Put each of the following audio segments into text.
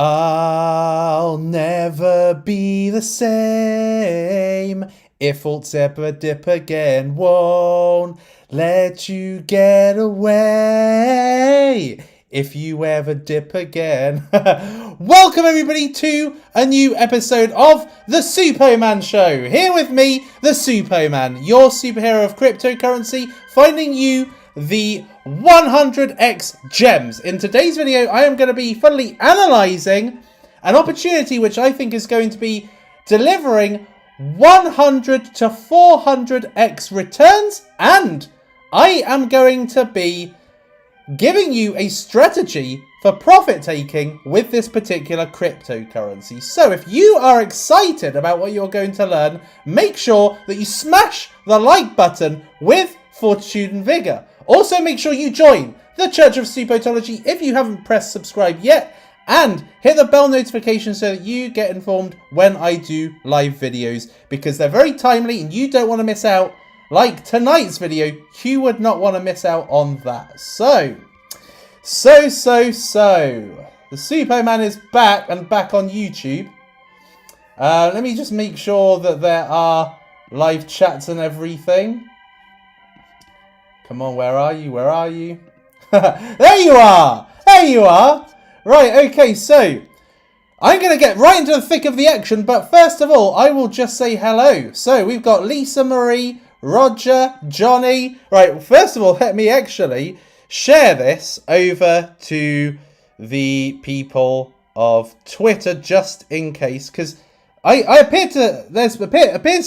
I'll never be the same if Alt ever dip again. Won't let you get away if you ever dip again. Welcome everybody to a new episode of the Suppoman Show. Here with me, the Suppoman, your superhero of cryptocurrency, finding you the 100x gems. In today's video, I am going to be fully analysing an opportunity which I think is going to be delivering 100 to 400x returns, and I am going to be giving you a strategy for profit taking with this particular cryptocurrency. So if you are excited about what you're going to learn, make sure that you smash the like button with fortitude and vigour. Also, make sure you join the Church of Suppotology if you haven't pressed subscribe yet, and hit the bell notification so that you get informed when I do live videos, because they're very timely and you don't want to miss out. Like tonight's video, you would not want to miss out on that. So, the Suppoman is back and back on YouTube. Let me just make sure that there are live chats and everything. Come on, where are you? Where are you? There you are! There you are! Right, okay, so I'm going to get right into the thick of the action, but first of all, I will just say hello. So we've got Lisa Marie, Roger, Johnny. Right, first of all, let me actually share this over to the people of Twitter just in case, because appears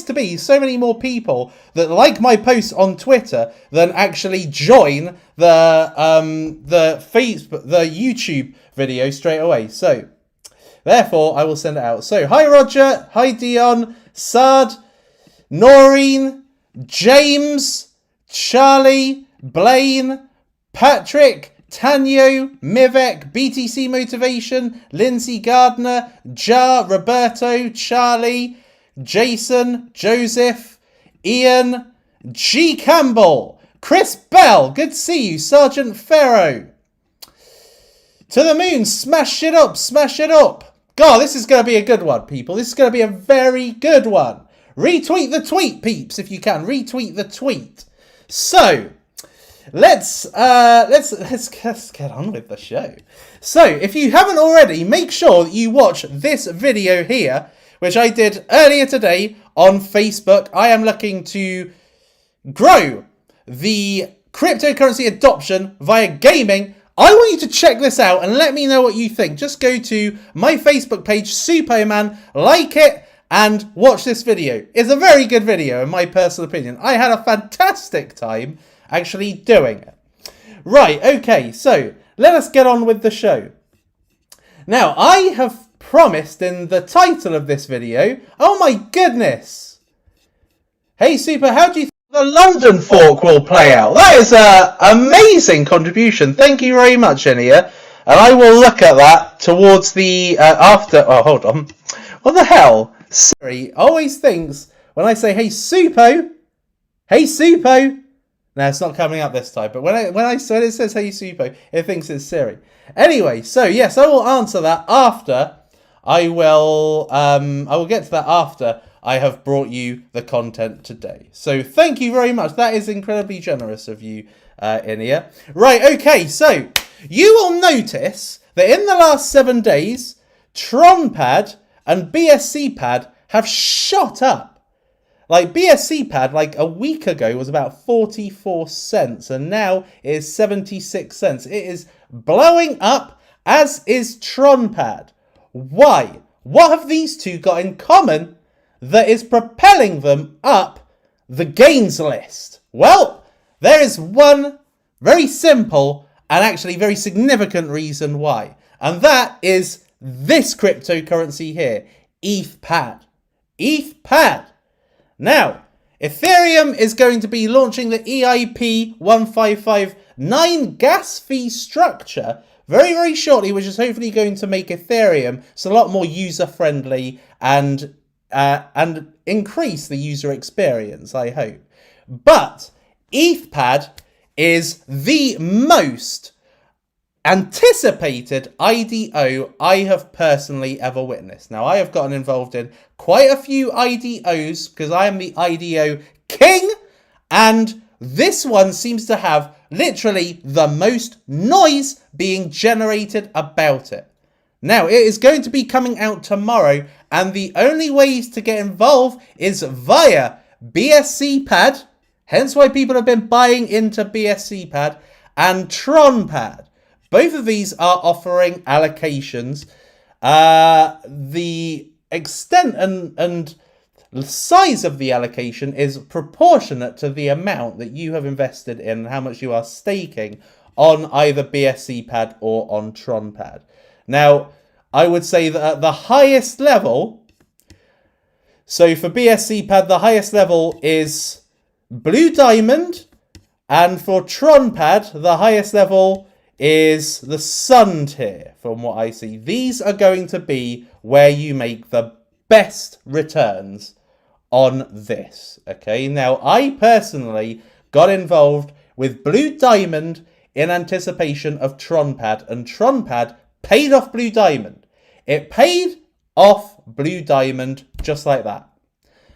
to be so many more people that like my posts on Twitter than actually join the YouTube video straight away. So therefore I will send it out. So hi Roger, hi Dion, Sard, Noreen, James, Charlie, Blaine, Patrick, Tanyo, Mivek, BTC Motivation, Lindsay Gardner, Ja, Roberto, Charlie, Jason, Joseph, Ian, G. Campbell, Chris Bell, good to see you, Sergeant Pharaoh. To the moon, smash it up, smash it up. God, this is going to be a good one, people. This is going to be a very good one. Retweet the tweet, peeps, if you can. Retweet the tweet. So let's get on with the show. So if you haven't already, make sure that you watch this video here, which I did earlier today on Facebook. I am looking to grow the cryptocurrency adoption via gaming. I want you to check this out and let me know what you think. Just go to my Facebook page, Suppoman, like it, and watch this video. It's a very good video in my personal opinion. I had a fantastic time actually doing it. Right, okay, so let us get on with the show. Now, I have promised in the title of this video, oh my goodness. Hey Super, how do you think the London fork will play out? That is an amazing contribution. Thank you very much, Enia. And I will look at that towards the after. Oh, hold on. What the hell? Siri always thinks when I say, hey Suppo, hey Suppo. No, it's not coming up this time. But when it says hey Suppo, it thinks it's Siri. Anyway, so yes, I will answer that after I will get to that after I have brought you the content today. So thank you very much. That is incredibly generous of you, Inia. Right, okay, so you will notice that in the last 7 days, TronPad and BSC Pad have shot up. Like BSC Pad, like a week ago, was about 44 cents, and now it is 76 cents. It is blowing up, as is TronPad. Why? What have these two got in common that is propelling them up the gains list? Well, there is one very simple and actually very significant reason why, and that is this cryptocurrency here, ETHPAD. ETHPAD. Now, Ethereum is going to be launching the EIP 1559 gas fee structure very, very shortly, which is hopefully going to make Ethereum a lot more user-friendly and increase the user experience, I hope. But ETHPAD is the most anticipated IDO I have personally ever witnessed. Now, I have gotten involved in quite a few IDOs because I am the IDO king, and this one seems to have literally the most noise being generated about it. Now, it is going to be coming out tomorrow, and the only ways to get involved is via BSC Pad, hence why people have been buying into BSC Pad, and Tron Pad. Both of these are offering allocations. The extent and size of the allocation is proportionate to the amount that you have invested in, how much you are staking on either BSC Pad or on Tron Pad. Now, I would say that at the highest level, so for BSC Pad, the highest level is Blue Diamond, and for Tron Pad, the highest level is the Sun tier, from what I see. These are going to be where you make the best returns on this. Okay, now I personally got involved with Blue Diamond in anticipation of Tron Pad, and Tron Pad paid off Blue Diamond. It paid off Blue Diamond just like that.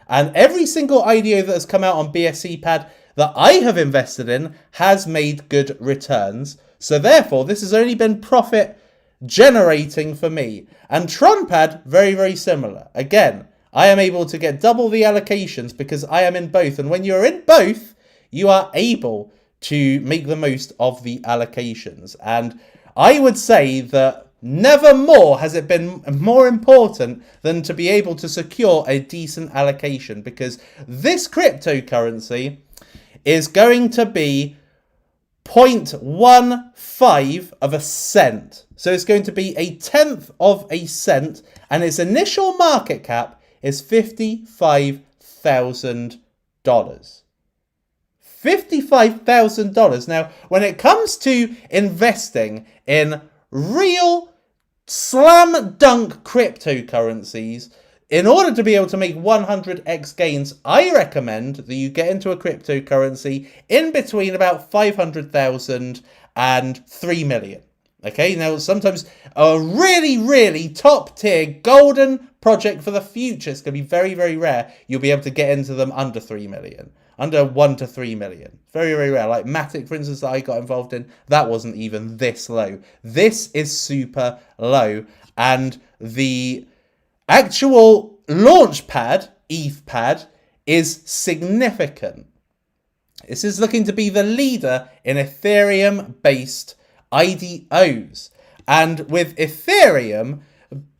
And every single IDO that has come out on BSC Pad that I have invested in has made good returns. So therefore, this has only been profit generating for me. And Tron Pad, very, very similar. Again, I am able to get double the allocations because I am in both. And when you're in both, you are able to make the most of the allocations. And I would say that never more has it been more important than to be able to secure a decent allocation, because this cryptocurrency is going to be 0.15 of a cent. So it's going to be a tenth of a cent, and its initial market cap is $55,000. $55,000. Now, when it comes to investing in real slam dunk cryptocurrencies, in order to be able to make 100x gains, I recommend that you get into a cryptocurrency in between about 500,000 and 3 million. Okay, now sometimes a really, really top tier golden project for the future, it's going to be very, very rare. You'll be able to get into them under 3 million. Under 1 to 3 million. Very, very rare. Like Matic, for instance, that I got involved in, that wasn't even this low. This is super low. And the actual launch pad, ETH pad, is significant. This is looking to be the leader in Ethereum-based IDOs. And with Ethereum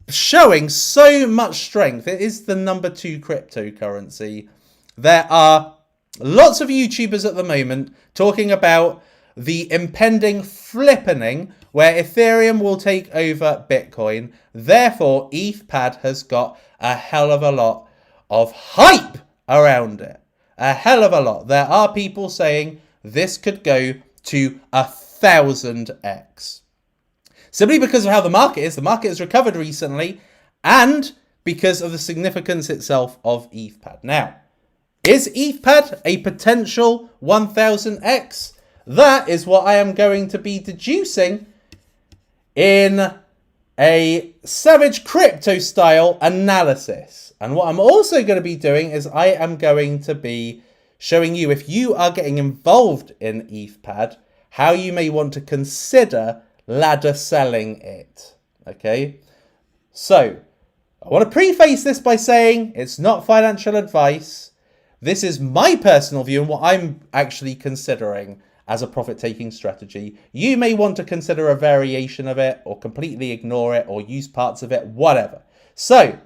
showing so much strength, it is the number 2 cryptocurrency. There are lots of YouTubers at the moment talking about the impending flippening where Ethereum will take over Bitcoin. Therefore, ETHPad has got a hell of a lot of hype around it. A hell of a lot. There are people saying this could go to 1,000x. Simply because of how the market is. The market has recovered recently, and because of the significance itself of ETHPad. Now, is ETHPad a potential 1000x? That is what I am going to be deducing in a Savage Crypto style analysis. And what I'm also going to be doing is I am going to be showing you, if you are getting involved in ETHPad, how you may want to consider ladder selling it. Okay, so I want to preface this by saying it's not financial advice. This is my personal view and what I'm actually considering as a profit-taking strategy. You may want to consider a variation of it or completely ignore it or use parts of it, whatever. So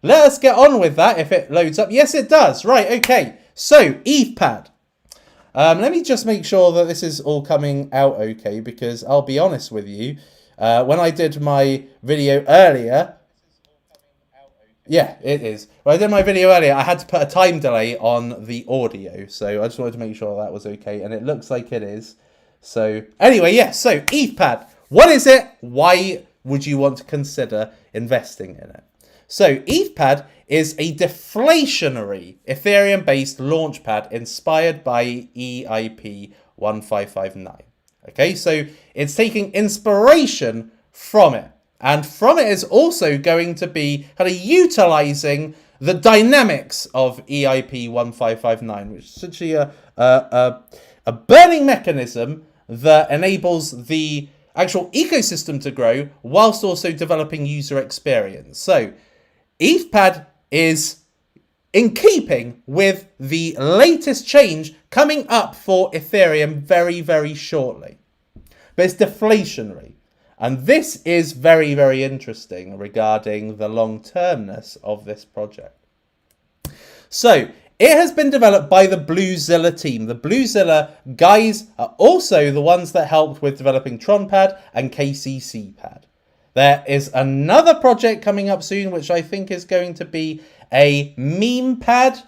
let us get on with that if it loads up. Yes, it does. Right, okay. So ETHPad. Let me just make sure that this is all coming out okay, because I'll be honest with you, when I did my video earlier, yeah, it is. When I did my video earlier, I had to put a time delay on the audio, so I just wanted to make sure that was okay, and it looks like it is. So anyway, yeah, so ETHPad, what is it? Why would you want to consider investing in it? So ETHPad is a deflationary Ethereum-based launchpad inspired by EIP 1559. Okay, so it's taking inspiration from it. And from it is also going to be kind of utilizing the dynamics of EIP 1559, which is essentially a burning mechanism that enables the actual ecosystem to grow whilst also developing user experience. So ETHPad is in keeping with the latest change coming up for Ethereum very, very shortly. But it's deflationary. And this is very, very interesting regarding the long-termness of this project. So it has been developed by the Bluezilla team. The Bluezilla guys are also the ones that helped with developing TronPad and Kcc Pad. There is another project coming up soon, which I think is going to be a meme pad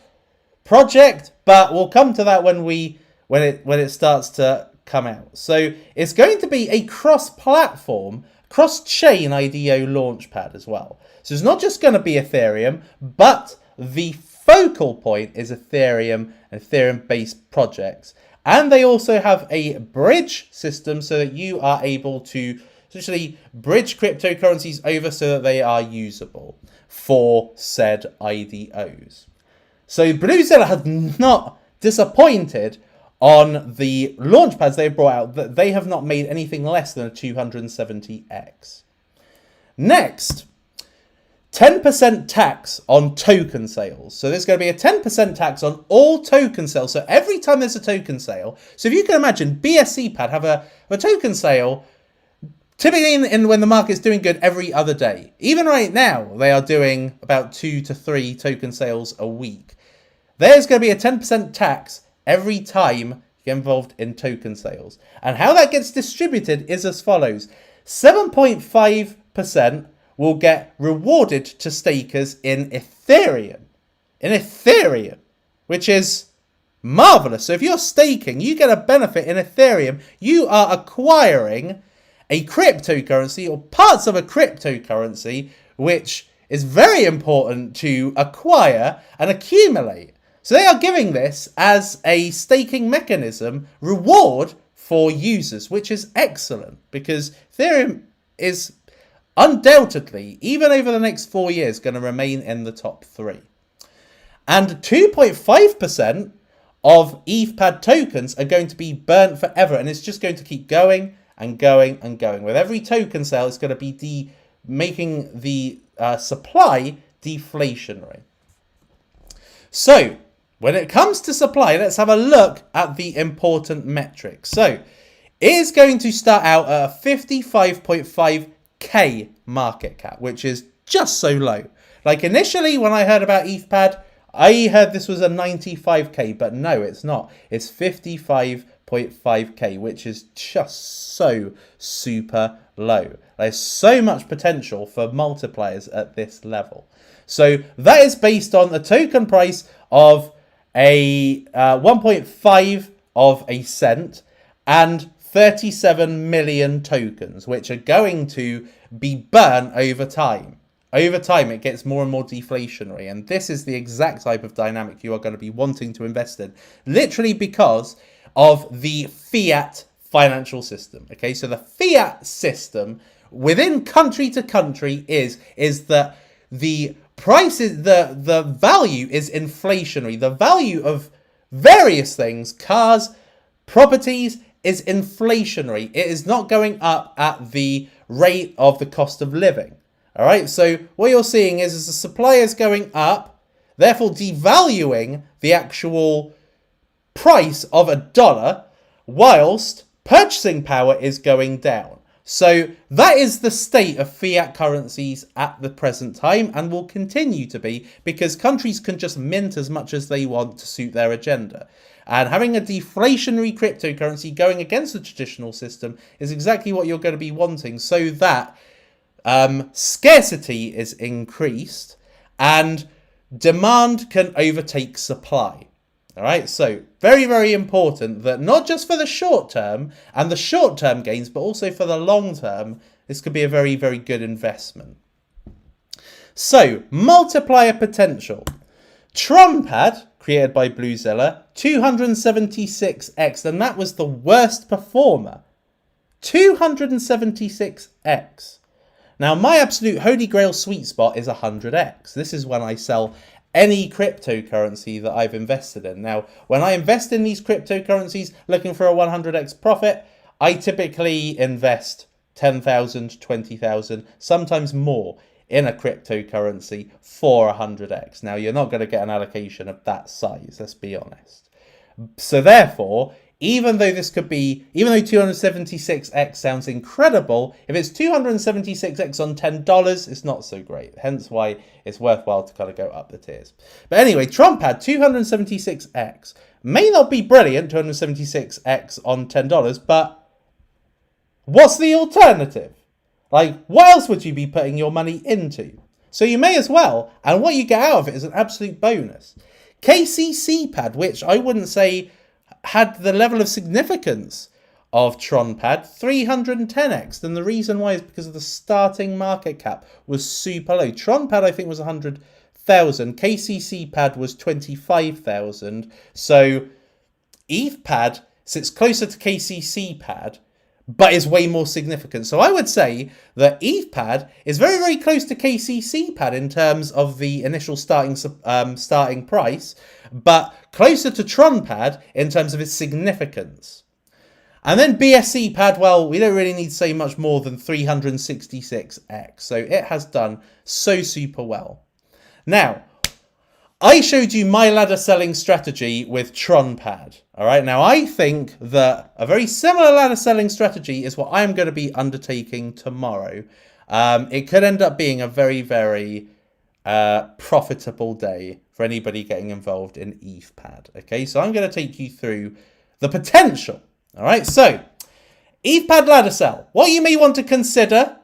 project, but we'll come to that when it starts to come out. So it's going to be a cross-platform, cross-chain IDO launchpad as well. So it's not just going to be Ethereum, but the focal point is Ethereum and Ethereum-based projects. And they also have a bridge system so that you are able to essentially bridge cryptocurrencies over so that they are usable for said IDOs. So Bluezilla have not disappointed on the launchpads they've brought out, that they have not made anything less than a 270x. Next, 10% tax on token sales. So there's going to be a 10% tax on all token sales. So every time there's a token sale, so if you can imagine BSC Pad have a token sale typically in when the market's doing good every other day. Even right now, they are doing about 2 to 3 token sales a week. There's going to be a 10% tax every time you get involved in token sales. And how that gets distributed is as follows. 7.5% will get rewarded to stakers in Ethereum. Which is marvelous. So if you're staking, you get a benefit in Ethereum. You are acquiring a cryptocurrency or parts of a cryptocurrency, which is very important to acquire and accumulate. So they are giving this as a staking mechanism reward for users, which is excellent because Ethereum is undoubtedly, even over the next 4 years, going to remain in the top 3. And 2.5% of ETHPad tokens are going to be burnt forever, and it's just going to keep going and going and going. With every token sale, it's going to be making the supply deflationary. So when it comes to supply, let's have a look at the important metrics. So it is going to start out at a 55.5k market cap, which is just so low. Like initially when I heard about ETHPad, I heard this was a 95k, but no, it's not. It's 55.5k, which is just so super low. There's so much potential for multipliers at this level. So that is based on a token price of a 1.5 of a cent and 37 million tokens, which are going to be burnt over time. Over time, it gets more and more deflationary. And this is the exact type of dynamic you are going to be wanting to invest in, literally because of the fiat financial system. Okay, so the fiat system within country to country is that the price is the value is inflationary. The value of various things, cars, properties, is inflationary. It is not going up at the rate of the cost of living. All right, so what you're seeing is the supply is going up, therefore devaluing the actual price of a dollar, whilst purchasing power is going down. So that is the state of fiat currencies at the present time and will continue to be because countries can just mint as much as they want to suit their agenda. And having a deflationary cryptocurrency going against the traditional system is exactly what you're going to be wanting so that scarcity is increased and demand can overtake supply. All right, so very, very important that not just for the short term and the short-term gains, but also for the long term, this could be a very, very good investment. So, multiplier potential. TronPad, created by Bluezilla, 276x, and that was the worst performer 276x. Now, my absolute holy grail sweet spot is 100x. This is when I sell any cryptocurrency that I've invested in. Now, when I invest in these cryptocurrencies looking for a 100x profit, I typically invest 10,000, 20,000, sometimes more in a cryptocurrency for 100x. Now, you're not going to get an allocation of that size, let's be honest. So therefore, even though 276x sounds incredible, if it's 276x on $10, it's not so great. Hence why it's worthwhile to kind of go up the tiers. But anyway, Trump had 276x. May not be brilliant, 276x on $10, but what's the alternative? Like, what else would you be putting your money into? So you may as well, and what you get out of it is an absolute bonus. Kcc pad, which I wouldn't say had the level of significance of TronPad, 310x. And the reason why is because of the starting market cap was super low. TronPad, I think, was 100,000. Kcc pad was 25,000. So ETH pad sits closer to Kcc pad, but is way more significant. So I would say that ETH pad is very, very close to Kcc pad in terms of the initial starting price, but closer to TronPad in terms of its significance. And then BSC pad, well, we don't really need to say much more than 366x. So it has done so super well. Now, I showed you my ladder selling strategy with TronPad. All right. Now, I think that a very similar ladder selling strategy is what I'm going to be undertaking tomorrow. It could end up being a very, very profitable day for anybody getting involved in ETHPad. Okay, so I'm going to take you through the potential. All right, so ETHPad ladder sell, what you may want to consider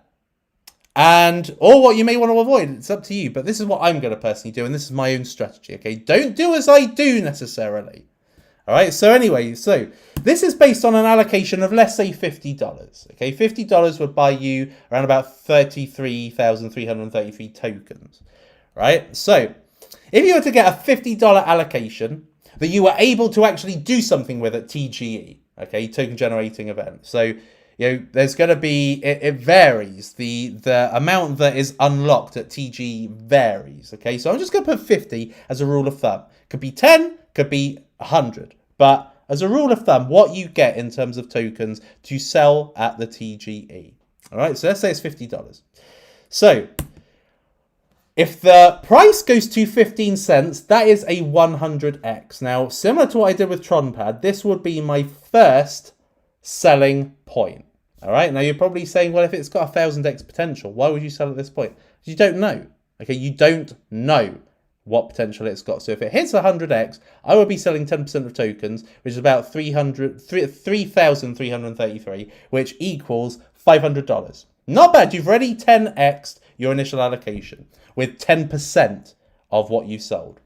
or what you may want to avoid. It's up to you, but this is what I'm going to personally do, and this is my own strategy. Okay, don't do as I do necessarily. All right, so anyway, so this is based on an allocation of, let's say, $50. Okay, $50 would buy you around about 33,333 tokens. Right, so if you were to get a $50 allocation that you were able to actually do something with at TGE, okay, token generating event. So, there's going to be, it varies. The amount that is unlocked at TGE varies. Okay, so I'm just going to put 50 as a rule of thumb. Could be 10, could be 100. But as a rule of thumb, what you get in terms of tokens to sell at the TGE. All right, so let's say it's $50. So if the price goes to 15 cents, that is a 100x. Now, similar to what I did with TronPad, this would be my first selling point. All right. Now, you're probably saying, well, if it's got 1,000x potential, why would you sell at this point? You don't know. Okay. You don't know what potential it's got. So if it hits 100x, I would be selling 10% of tokens, which is about 3,333, which equals $500. Not bad. You've already 10x'd your initial allocation with 10% of what you sold.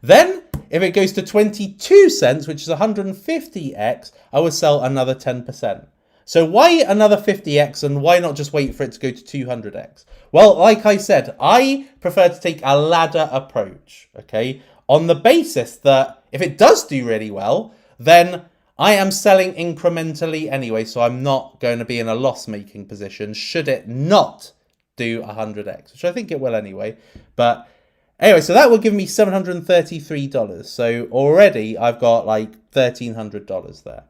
Then, if it goes to 22 cents, which is 150x, I would sell another 10%. So why another 50x, and why not just wait for it to go to 200x? Well, like I said, I prefer to take a ladder approach, okay? On the basis that if it does do really well, then I am selling incrementally anyway, so I'm not going to be in a loss-making position should it not do 100x, which I think it will anyway. But anyway, so that will give me $733. So already I've got like $1,300 there.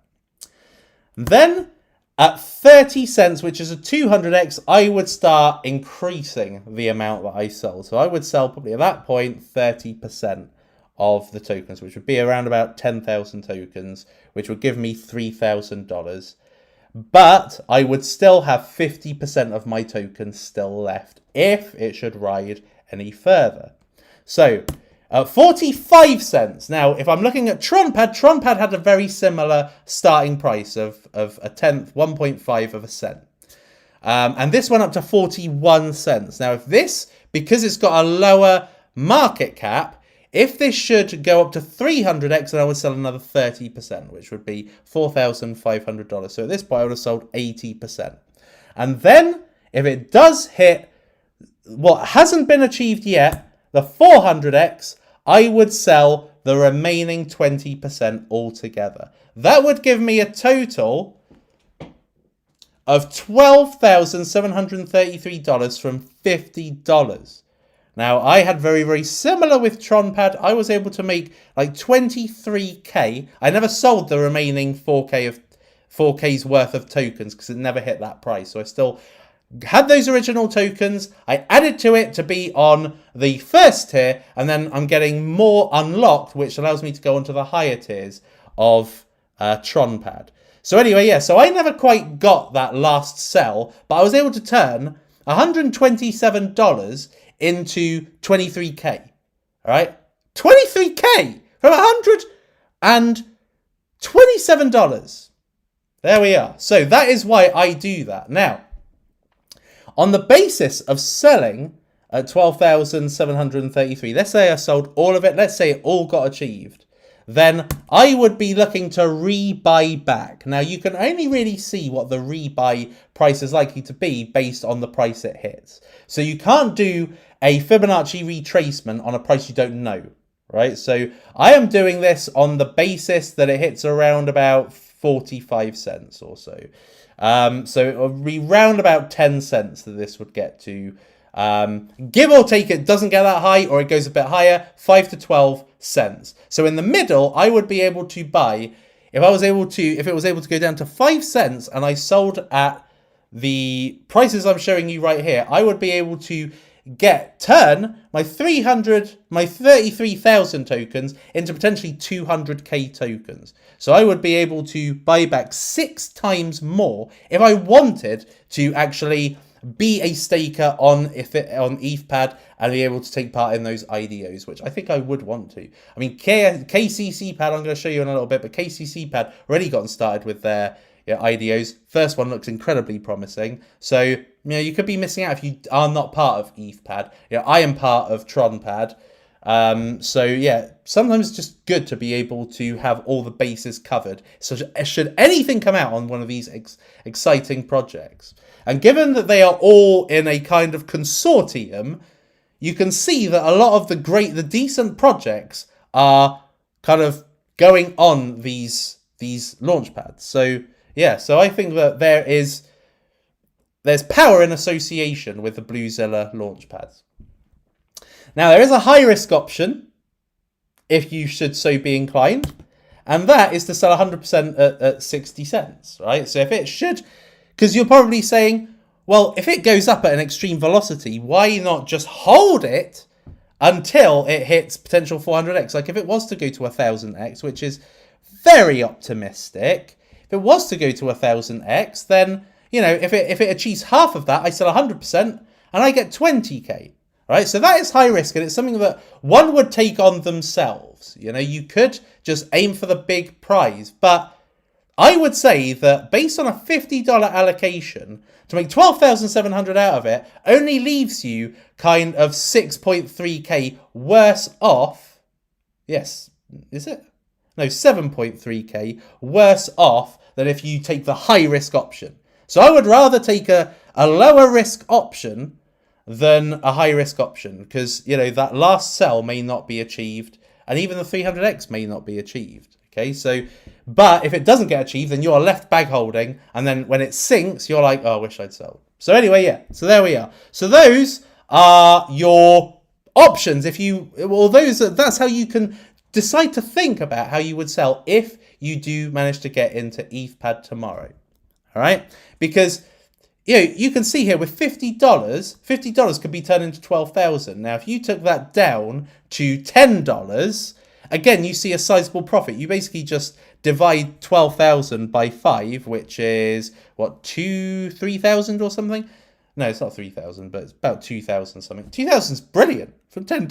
Then at 30 cents, which is a 200x, I would start increasing the amount that I sell. So I would sell probably at that point 30% of the tokens, which would be around about 10,000 tokens, which would give me $3,000. But I would still have 50% of my tokens still left if it should ride any further. So 45 cents. Now, if I'm looking at TronPad had a very similar starting price of a tenth, 1.5 of a cent. And this went up to 41 cents. Now, if this, because it's got a lower market cap, if this should go up to 300x, then I would sell another 30%, which would be $4,500. So at this point, I would have sold 80%. And then if it does hit what hasn't been achieved yet, the 400x, I would sell the remaining 20% altogether. That would give me a total of $12,733 from $50. Now, I had very, very similar with TronPad. I was able to make like 23k. I never sold the remaining 4k's worth of tokens because it never hit that price. So I still had those original tokens. I added to it to be on the first tier, and then I'm getting more unlocked, which allows me to go onto the higher tiers of TronPad. So anyway, yeah, so I never quite got that last sell, but I was able to turn $127 into 23k. All right, 23k from $127. There we are. So that is why I do that. Now, on the basis of selling at 12,733, let's say I sold all of it, let's say it all got achieved, then I would be looking to rebuy back. Now, you can only really see what the rebuy price is likely to be based on the price it hits. So you can't do a Fibonacci retracement on a price you don't know, right? So I am doing this on the basis that it hits around about 45 cents or so. So it would be round about 10 cents that this would get to. Give or take, it doesn't get that high or it goes a bit higher, 5 to 12 cents. So in the middle, I would be able to buy, if it was able to go down to 5 cents and I sold at the prices I'm showing you right here, I would be able to turn my 33,000 tokens into potentially 200k tokens. So I would be able to buy back 6 times more if I wanted to actually be a staker on ETHPad and be able to take part in those IDOs, which I think I would want to. I mean, Kcc Pad, I'm going to show you in a little bit, but Kcc Pad already gotten started with their IDOs. First one looks incredibly promising. So, you could be missing out if you are not part of ETHPad. I am part of TronPad. So yeah, sometimes it's just good to be able to have all the bases covered. So should anything come out on one of these exciting projects, and given that they are all in a kind of consortium, you can see that a lot of the decent projects are kind of going on these launch pads. So yeah, so I think that there's power in association with the Bluezilla launch pads. Now, there is a high-risk option, if you should so be inclined, and that is to sell 100% at 60 cents, right? So if it should, because you're probably saying, well, if it goes up at an extreme velocity, why not just hold it until it hits potential 400x? Like if it was to go to 1000x, which is very optimistic, if it was to go to 1000x, then, if it achieves half of that, I sell 100% and I get 20k. Right, so that is high risk, and it's something that one would take on themselves. You could just aim for the big prize, but I would say that based on a $50 allocation, to make 12,700 out of it only leaves you kind of 6.3k worse off. Yes, is it? No, 7.3k worse off than if you take the high risk option. So I would rather take a lower risk option than a high risk option, because that last sell may not be achieved, and even the 300x may not be achieved. Okay, so but if it doesn't get achieved, then you're left bag holding, and then when it sinks, you're like, oh, I wish I'd sold. So anyway, yeah, so there we are. So those are your options. That's how you can decide to think about how you would sell if you do manage to get into ETHPad tomorrow. All right, because you can see here with $50 could be turned into 12,000. Now, if you took that down to $10, again, you see a sizable profit. You basically just divide 12,000 by 5, which is, what, 3,000 or something? No, it's not 3,000, but it's about 2,000 something. 2,000 is brilliant. From $10,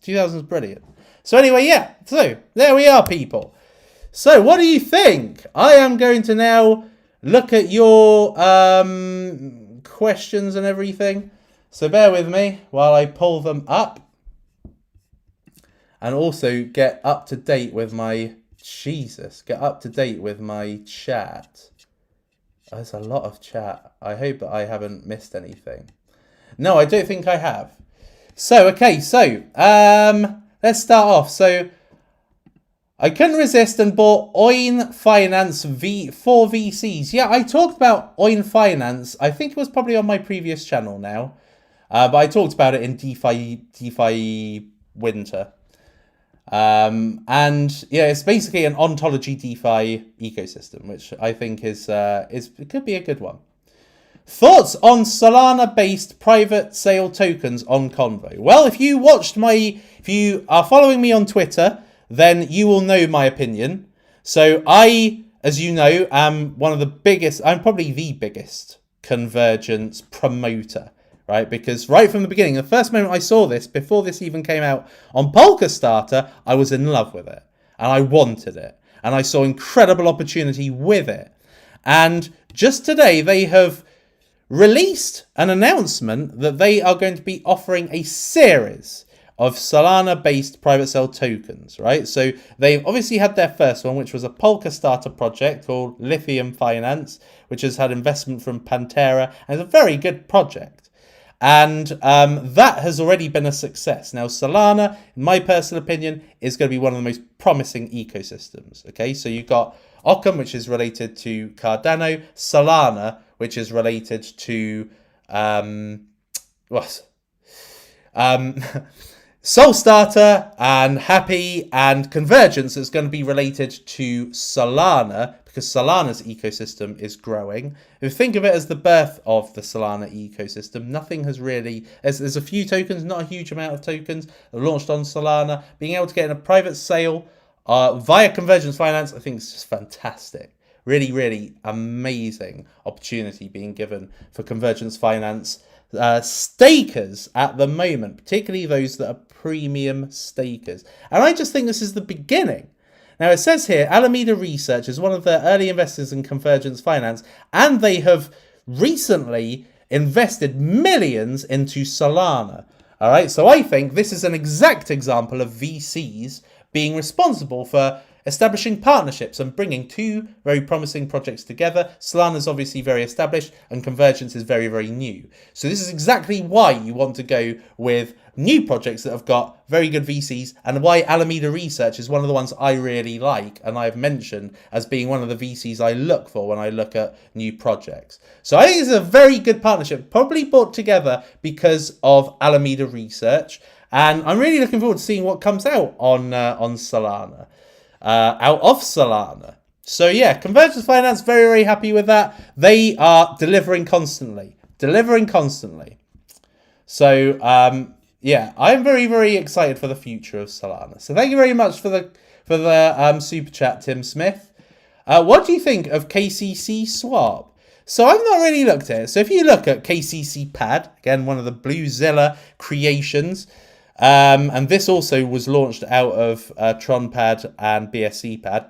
2,000 is brilliant. So anyway, yeah, so there we are, people. So what do you think? I am going to now look at your questions and everything. So bear with me while I pull them up. And also get up to date with my... Get up to date with my chat. Oh, there's a lot of chat. I hope that I haven't missed anything. No, I don't think I have. So, okay, so let's start off. So I couldn't resist and bought Oin Finance for VCs. Yeah, I talked about Oin Finance. I think it was probably on my previous channel now. But I talked about it in DeFi Winter. And yeah, it's basically an ontology DeFi ecosystem, which I think is it could be a good one. Thoughts on Solana-based private sale tokens on Convo? Well, if you are following me on Twitter, then you will know my opinion. So I, as you know, am I'm probably the biggest convergence promoter, right? Because right from the beginning, the first moment I saw this, before this even came out on Polkastarter, I was in love with it and I wanted it. And I saw incredible opportunity with it. And just today, they have released an announcement that they are going to be offering a series of Solana-based private sale tokens, right? So they've obviously had their first one, which was a Polkastarter project called Lithium Finance, which has had investment from Pantera, and it's a very good project. And that has already been a success. Now, Solana, in my personal opinion, is going to be one of the most promising ecosystems, okay? So you've got Occam, which is related to Cardano, Solana, which is related to Soulstarter, and Happy, and Convergence is going to be related to Solana, because Solana's ecosystem is growing. If you think of it as the birth of the Solana ecosystem, nothing has really... There's a few tokens, not a huge amount of tokens, launched on Solana. Being able to get in a private sale via Convergence Finance, I think it's just fantastic. Really, really amazing opportunity being given for Convergence Finance stakers at the moment, particularly those that are premium stakers. And I just think this is the beginning. Now, it says here, Alameda Research is one of the early investors in Convergence Finance, and they have recently invested millions into Solana. All right, so I think this is an exact example of VCs being responsible for establishing partnerships and bringing two very promising projects together. Solana is obviously very established and Convergence is very, very new. So this is exactly why you want to go with new projects that have got very good VCs, and why Alameda Research is one of the ones I really like and I've mentioned as being one of the VCs I look for when I look at new projects. So I think it's a very good partnership, probably brought together because of Alameda Research, and I'm really looking forward to seeing what comes out on Solana. Out of Solana. So yeah, Convergence Finance, very, very happy with that. They are delivering constantly. So yeah, I'm very, very excited for the future of Solana. So thank you very much for the super chat, Tim Smith. What do you think of Kcc Swap? So I've not really looked at it. So if you look at Kcc Pad, again, one of the Bluezilla creations, and this also was launched out of TronPad and BSC Pad.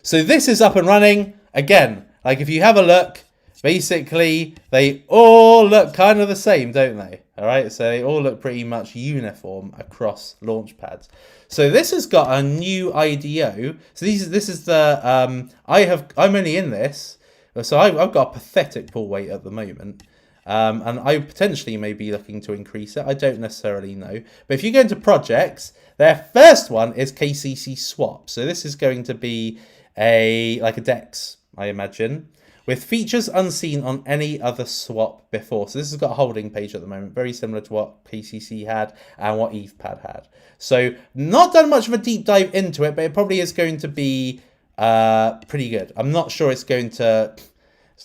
So this is up and running. Again, like if you have a look, basically they all look kind of the same, don't they? All right, so they all look pretty much uniform across launch pads. So this has got a new IDO. So this is the I'm only in this, so I've got a pathetic pull weight at the moment. And I potentially may be looking to increase it. I don't necessarily know. But if you go into projects, their first one is Kcc Swap. So this is going to be like a DEX, I imagine, with features unseen on any other swap before. So this has got a holding page at the moment, very similar to what Kcc had and what ETHPad had. So not done much of a deep dive into it, but it probably is going to be pretty good. I'm not sure it's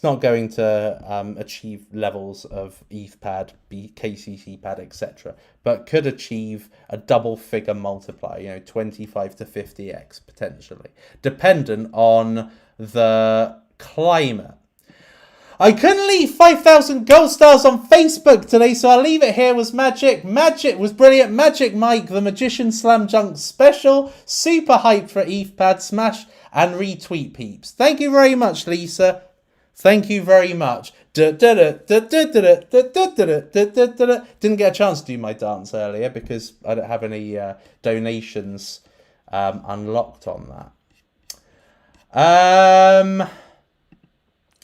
not going to achieve levels of ETHPad, Kcc Pad, etc., but could achieve a double-figure multiplier, 25 to 50x potentially, dependent on the climate. I couldn't leave 5,000 gold stars on Facebook today, so I'll leave it here. Was Magic. Magic was brilliant. Magic Mike, the Magician Slam Junk special. Super hyped for ETHPad Smash and retweet peeps. Thank you very much, Lisa. Thank you very much. Didn't get a chance to do my dance earlier because I don't have any donations unlocked on that.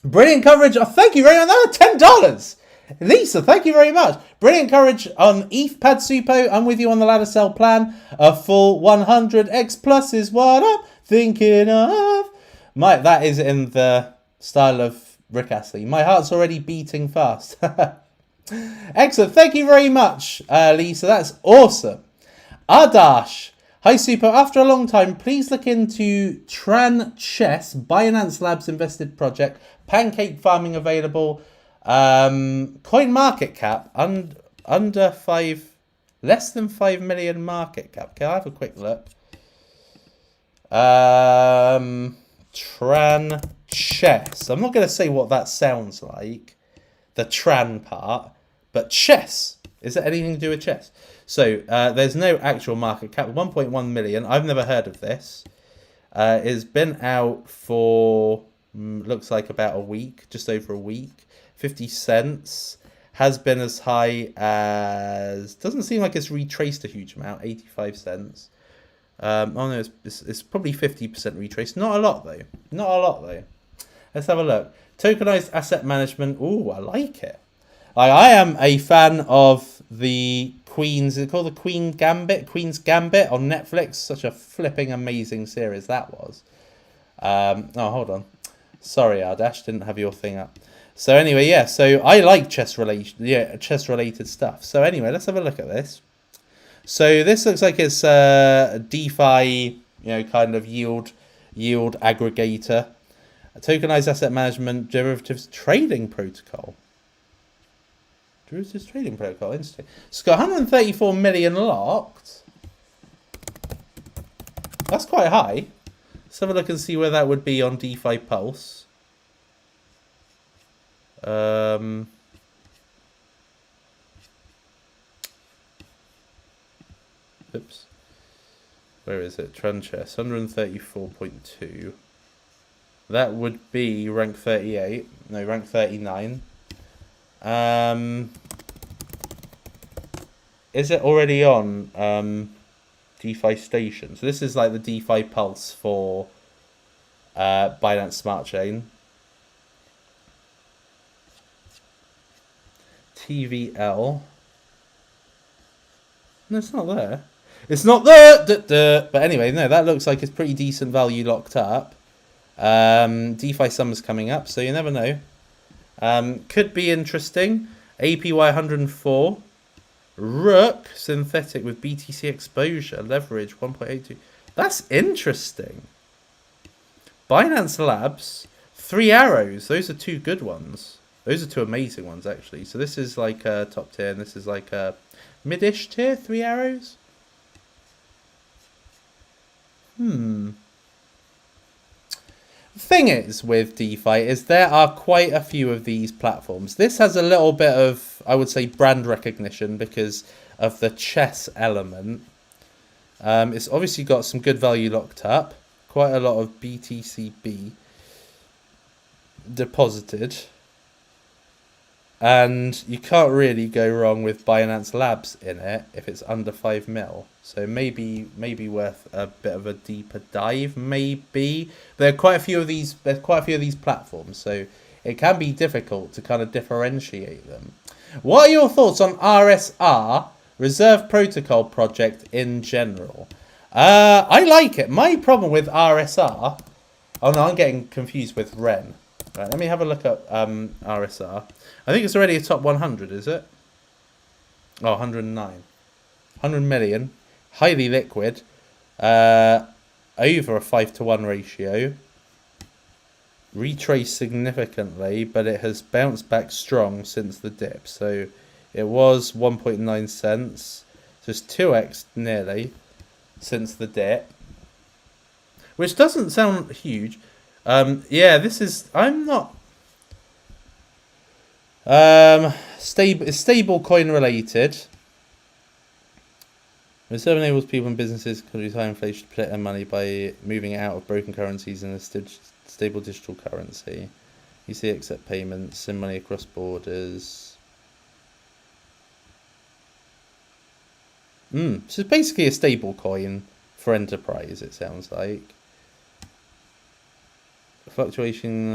Brilliant coverage. Oh, thank you very much. That was $10. Lisa, thank you very much. Brilliant courage on ETH Pad Suppo. I'm with you on the ladder sell plan. A full 100x plus is what I'm thinking of. That is in the style of Rick Astley. My heart's already beating fast. Excellent. Thank you very much, Lisa. That's awesome. Ardash. Hi, Suppo. After a long time, please look into Tran Chess, Binance Labs invested project, pancake farming available, coin market cap, under 5, less than 5 million market cap. Can I have a quick look? Tran Chess. I'm not going to say what that sounds like, the Tran part, but chess. Is it anything to do with chess? So there's no actual market cap. 1.1 million. I've never heard of this. It's been out for looks like about a week, just over a week. 50 cents. Has been as high as, doesn't seem like it's retraced a huge amount. 85 cents. Oh no, it's probably 50% retraced. Not a lot though. Not a lot though. Let's have a look. Tokenized asset management. Ooh, I like it. I am a fan of the Queen's. Is it called the Queen's Gambit on Netflix? Such a flipping amazing series that was. Oh, hold on. Sorry, Ardash, didn't have your thing up. So anyway, yeah. So I like chess related stuff. So anyway, let's have a look at this. So this looks like it's a DeFi, kind of yield aggregator, a tokenized asset management derivatives trading protocol. Derivatives trading protocol, interesting. It's got 134 million locked. That's quite high. Let's have a look and see where that would be on DeFi Pulse. Oops. Where is it? Tranchess, 134.2. That would be rank 38. No, rank 39. Is it already on DeFi Station? So this is like the DeFi Pulse for Binance Smart Chain. TVL. No, it's not there. It's not there! But anyway, no, that looks like it's pretty decent value locked up. DeFi Summer's coming up, so you never know. Could be interesting. APY 104. Rook synthetic with BTC exposure. Leverage 1.82. That's interesting. Binance Labs. 3 arrows. Those are 2 good ones. Those are 2 amazing ones, actually. So this is like a top tier, and this is like a mid-ish tier. 3 arrows. The thing is with DeFi is there are quite a few of these platforms. This has a little bit of, I would say, brand recognition because of the chess element. It's obviously got some good value locked up. Quite a lot of BTCB deposited. And you can't really go wrong with Binance Labs in it if it's under 5 mil. So maybe worth a bit of a deeper dive. Maybe there are quite a few of these. There's quite a few of these platforms, so it can be difficult to kind of differentiate them. What are your thoughts on RSR, Reserve Protocol project in general? I like it. My problem with RSR. Oh no, I'm getting confused with Ren. Right, let me have a look at RSR. I think it's already a top 100, is it? Oh, 109. 100 million. Highly liquid. Over a 5-to-1 ratio. Retraced significantly, but it has bounced back strong since the dip. So it was 1.9 cents. So it's 2x nearly since the dip. Which doesn't sound huge. Yeah, this is, I'm not, stable coin related. Reserve enables people and businesses to use high inflation to protect their money by moving it out of broken currencies in a stable digital currency. You see, accept payments, send money across borders. So it's basically a stable coin for enterprise, it sounds like. Fluctuation.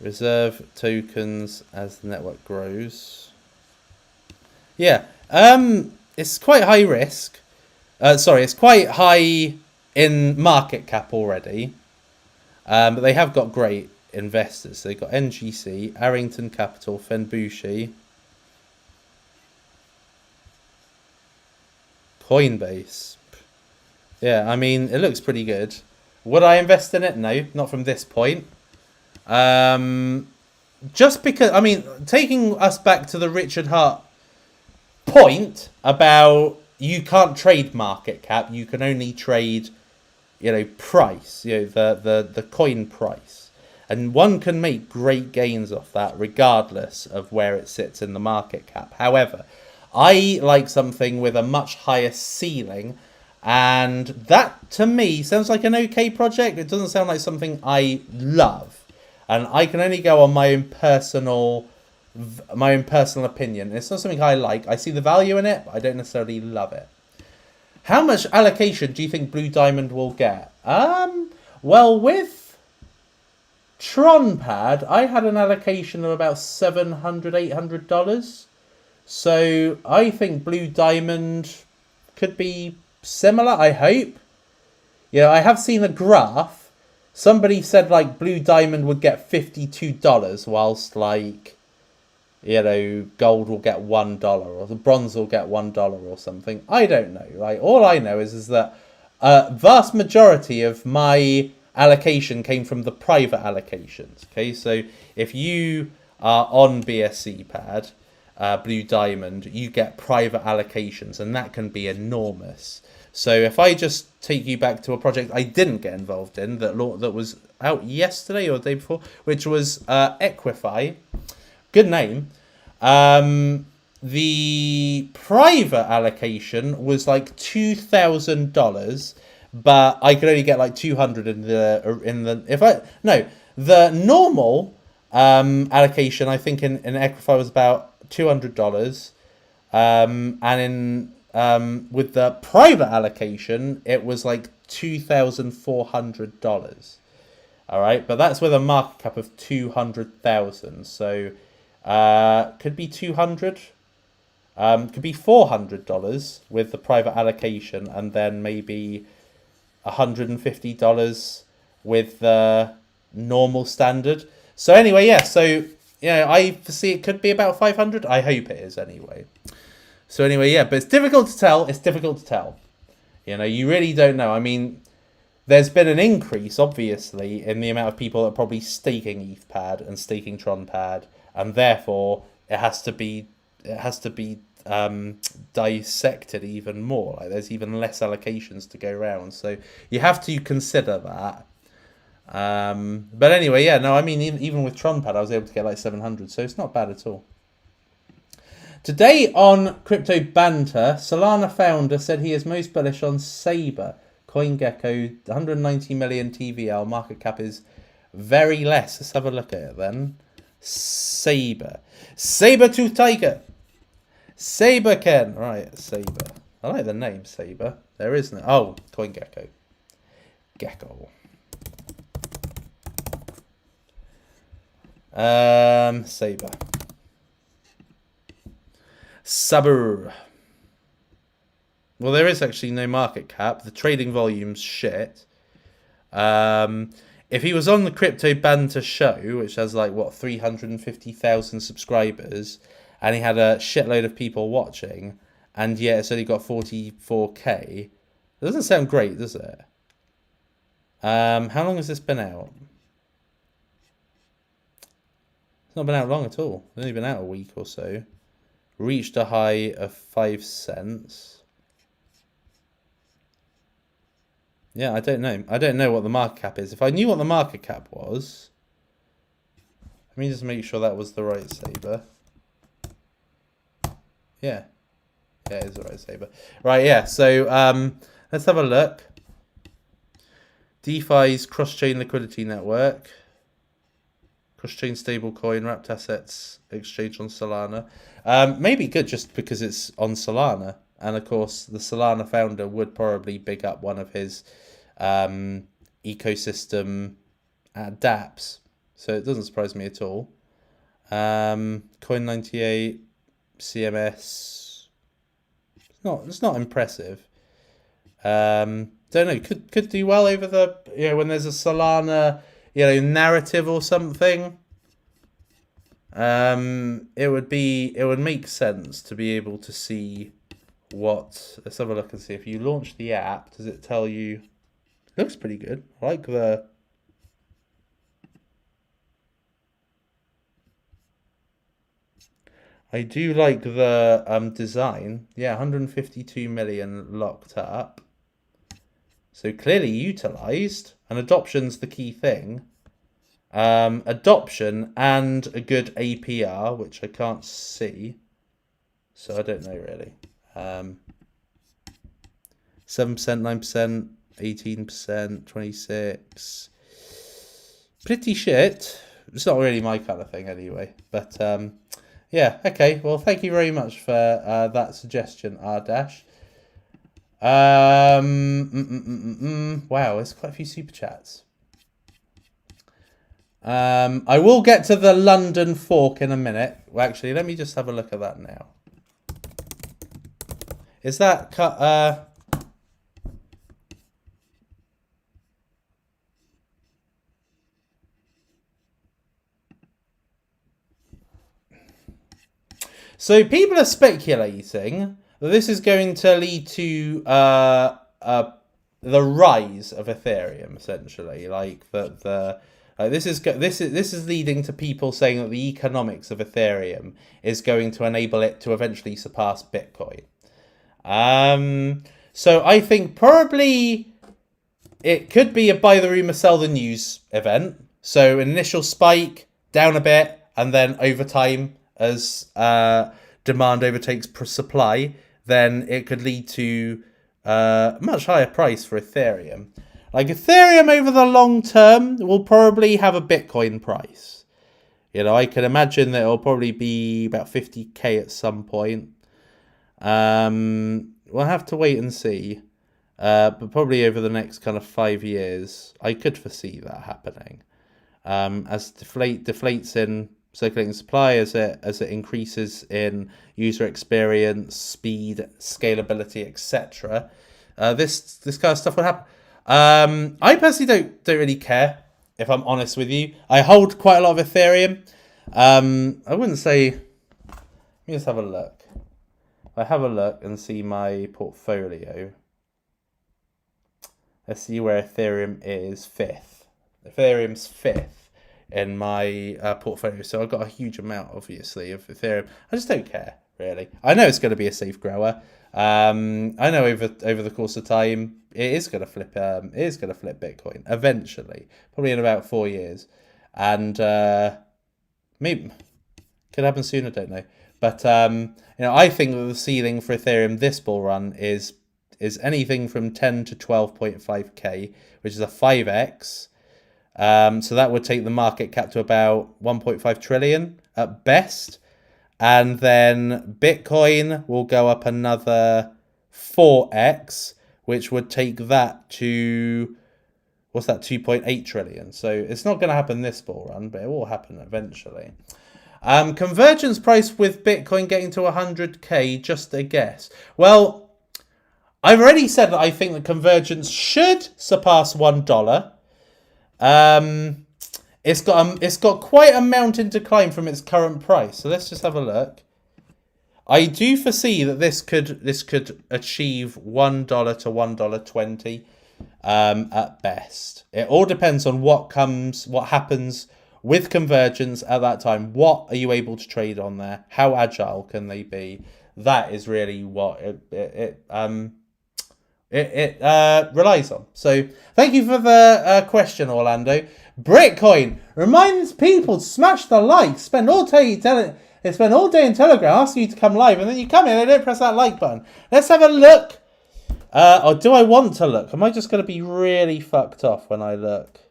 Reserve tokens as the network grows. Yeah. It's quite high risk. It's quite high in market cap already. But they have got great investors. So they've got NGC, Arrington Capital, Fenbushi, Coinbase. Yeah, I mean, it looks pretty good. Would I invest in it? No, not from this point. Just because, I mean, taking us back to the Richard Hart point about you can't trade market cap, you can only trade, price, the coin price. And one can make great gains off that regardless of where it sits in the market cap. However, I like something with a much higher ceiling, and that to me sounds like an okay project. It doesn't sound like something I love, and I can only go on my own personal opinion. It's not something I like. I see the value in it, but I don't necessarily love it. How much allocation do you think Blue Diamond will get? Well, with TronPad, I had an allocation of about $700, $800. So I think Blue Diamond could be similar, I hope. I have seen a graph. Somebody said like Blue Diamond would get $52, whilst gold will get $1 or the bronze will get $1 or something. I don't know. Right? All I know is that a vast majority of my allocation came from the private allocations. Okay, so if you are on BSC pad, Blue Diamond, you get private allocations, and that can be enormous. So if I just take you back to a project I didn't get involved in that was out yesterday or the day before, which was Equify. Good name. The private allocation was like $2,000, but I could only get like 200 the normal allocation I think in Equify was about $200, and in with the private allocation it was like $2,400. All right, but that's with a market cap of 200,000. So could be 200, could be $400 with the private allocation, and then maybe $150 with the normal standard. So anyway, yeah. So I foresee it could be about 500. I hope it is anyway. So anyway, yeah. But it's difficult to tell. You really don't know. I mean, there's been an increase, obviously, in the amount of people that are probably staking ETHPad and staking TronPad, and therefore it has to be dissected even more. Like there's even less allocations to go around, so you have to consider that. But anyway, yeah, no, I mean, even with TronPad, I was able to get like 700, so it's not bad at all. Today on Crypto Banter, Solana founder said he is most bullish on Saber. CoinGecko, 190 million TVL, market cap is very less. Let's have a look at it then. Saber. Saber-tooth tiger. Saber Ken. Right, Saber. I like the name Saber. There is no. Oh, CoinGecko. Gecko. Saber. Saber. Well, there is actually no market cap. The trading volume's shit. If he was on the Crypto Banter show, which has 350,000 subscribers, and he had a shitload of people watching, and yet it's only got 44k, it doesn't sound great, does it? How long has this been out? It's not been out long at all. It's only been out a week or so. Reached a high of 5 cents. Yeah, I don't know. I don't know what the market cap is. If I knew what the market cap was... Let me just make sure that was the right Saber. Yeah. Yeah, it is the right Saber. Right, yeah. So, let's have a look. DeFi's cross-chain liquidity network. Cross-chain stablecoin, wrapped assets, exchange on Solana. Maybe good just because it's on Solana. And, of course, the Solana founder would probably big up one of his ecosystem dApps. So it doesn't surprise me at all. Coin 98, CMS. It's not impressive. Don't know. Could do well over the when there's a Solana narrative or something. It would make sense to be able to see what. Let's have a look and see if you launch the app. Does it tell you? It looks pretty good. I like the. I do like the design. Yeah, 152 million locked up. So clearly utilized, and adoption's the key thing. Adoption and a good APR, which I can't see. So I don't know really. 7%, 9%, 18%, 26%. Pretty shit. It's not really my kind of thing anyway. But yeah, okay. Well, thank you very much for that suggestion, R-Dash. Wow, there's quite a few super chats. I will get to the London fork in a minute. Well, actually, let me just have a look at that now. Is that cut? So people are speculating that this is going to lead to the rise of Ethereum, essentially. Like that this is leading to people saying that the economics of Ethereum is going to enable it to eventually surpass Bitcoin. So I think probably it could be a buy the rumor, sell the news event. So an initial spike, down a bit, and then over time, as demand overtakes supply, then it could lead to a much higher price for Ethereum. Like Ethereum over the long term will probably have a Bitcoin price. I can imagine that it'll probably be about 50k at some point. We'll have to wait and see. But probably over the next kind of 5 years, I could foresee that happening. As deflates in circulating supply, as it increases in user experience, speed, scalability, etc. This kind of stuff will happen. I personally don't really care, if I'm honest with you. I hold quite a lot of Ethereum. I wouldn't say. Let me just have a look. I have a look and see my portfolio. Let's see where Ethereum is fifth. Ethereum's fifth in my portfolio. So I've got a huge amount, obviously, of Ethereum. I just don't care, really. I know it's going to be a safe grower. I know over the course of time, it is going to flip. It is going to flip Bitcoin eventually, probably in about 4 years, and maybe could happen sooner. Don't know, but I think that the ceiling for Ethereum this bull run is anything from 10 to 12.5k, which is a 5x. So that would take the market cap to about 1.5 trillion at best. And then Bitcoin will go up another 4x, which would take that to, 2.8 trillion. So it's not going to happen this bull run, but it will happen eventually. Convergence price with Bitcoin getting to 100k, just a guess. Well, I've already said that I think that convergence should surpass $1. It's got quite a mountain to climb from its current price. So let's just have a look. I do foresee that this could achieve $1 to $1.20 at best. It all depends on what happens with convergence at that time. What are you able to trade on there? How agile can they be? That is really what it relies on. So thank you for the question, Orlando. Bitcoin reminds people to smash the like. Spend all day in Telegram asking you to come live, and then you come in and don't press that like button. Let's have a look. Or do I want to look? Am I just going to be really fucked off when I look?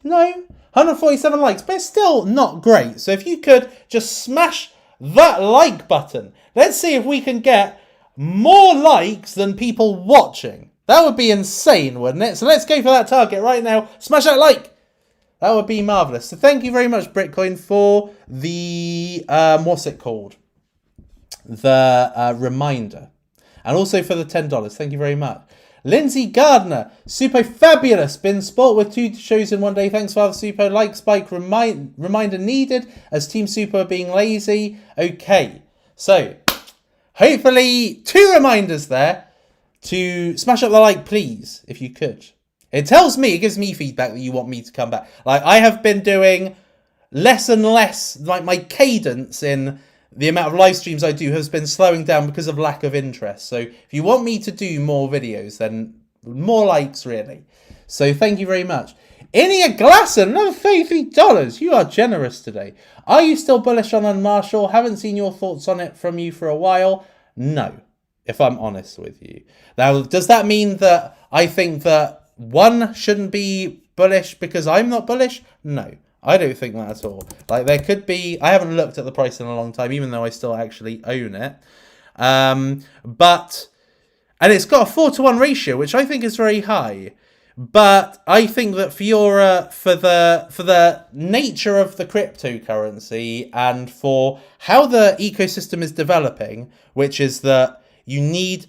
No, 147 likes, but it's still not great. So if you could just smash that like button, let's see if we can get more likes than people watching. That would be insane, wouldn't it? So let's go for that target right now. Smash that like. That would be marvelous. So thank you very much, Bitcoin, for the what's it called? The reminder, and also for the $10. Thank you very much. Lindsay Gardner, Suppo fabulous. Been sport with 2 shows in one day. Thanks, Father Suppo. Like spike reminder needed as Team Suppo are being lazy. Okay, so hopefully 2 reminders there to smash up the like, please, if you could. It tells me, it gives me feedback that you want me to come back. Like, I have been doing less and less, like my cadence in the amount of live streams I do has been slowing down because of lack of interest. So if you want me to do more videos, then more likes, really. So thank you very much. Inia Glasson, another $33. You are generous today. Are you still bullish on Unmarshall? Haven't seen your thoughts on it from you for a while. No, if I'm honest with you. Now, does that mean that I think that one shouldn't be bullish because I'm not bullish? No, I don't think that at all. Like, there could be, I haven't looked at the price in a long time, even though I still actually own it. And it's got a 4-to-1 ratio, which I think is very high. But I think that Fiora, for the nature of the cryptocurrency and for how the ecosystem is developing, which is that you need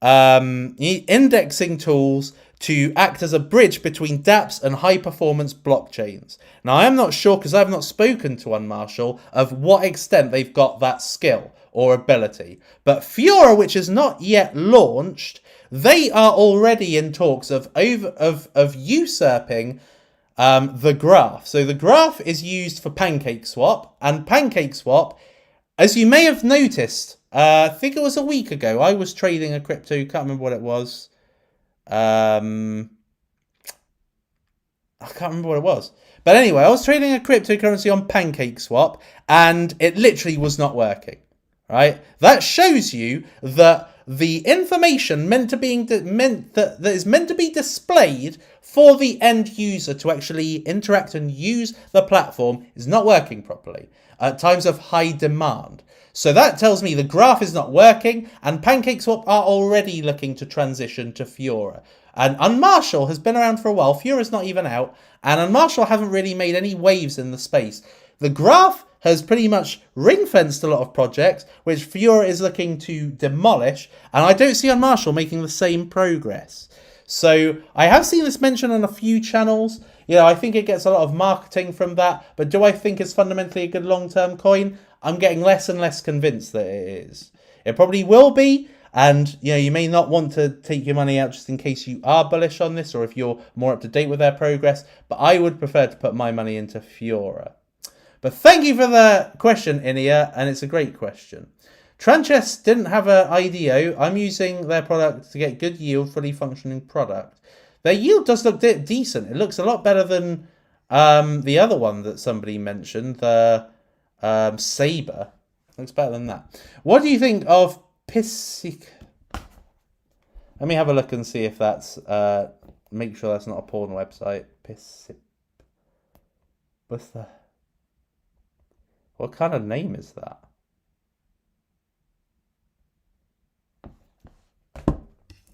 indexing tools to act as a bridge between dApps and high-performance blockchains. Now, I am not sure, because I have not spoken to Unmarshall, of what extent they've got that skill or ability. But Fiora, which is not yet launched, they are already in talks of usurping the graph. So the graph is used for Pancake Swap, and Pancake Swap, as you may have noticed, I think it was a week ago, I was trading a crypto, can't remember what it was. I can't remember what it was. But anyway, I was trading a cryptocurrency on Pancake Swap, and it literally was not working. Right? That shows you that the information that is meant to be displayed for the end user to actually interact and use the platform is not working properly at times of high demand. So that tells me the graph is not working, and PancakeSwap are already looking to transition to Fiora. And Unmarshall has been around for a while. Fiora's not even out, and Unmarshall haven't really made any waves in the space. The graph has pretty much ring-fenced a lot of projects, which Fiora is looking to demolish, and I don't see Unmarshall making the same progress. So I have seen this mentioned on a few channels. You know, I think it gets a lot of marketing from that, but do I think it's fundamentally a good long-term coin? I'm getting less and less convinced that it is. It probably will be, and you know, you may not want to take your money out just in case you are bullish on this, or if you're more up to date with their progress, but I would prefer to put my money into Fiora. But thank you for the question, Inia, and it's a great question. Tranches didn't have an IDO. I'm using their product to get good yield, fully functioning product. Their yield does look decent. It looks a lot better than the other one that somebody mentioned, the Saber. Looks better than that. What do you think of Kcc? Let me have a look and see if that's make sure that's not a porn website. Kcc. What's that? What kind of name is that?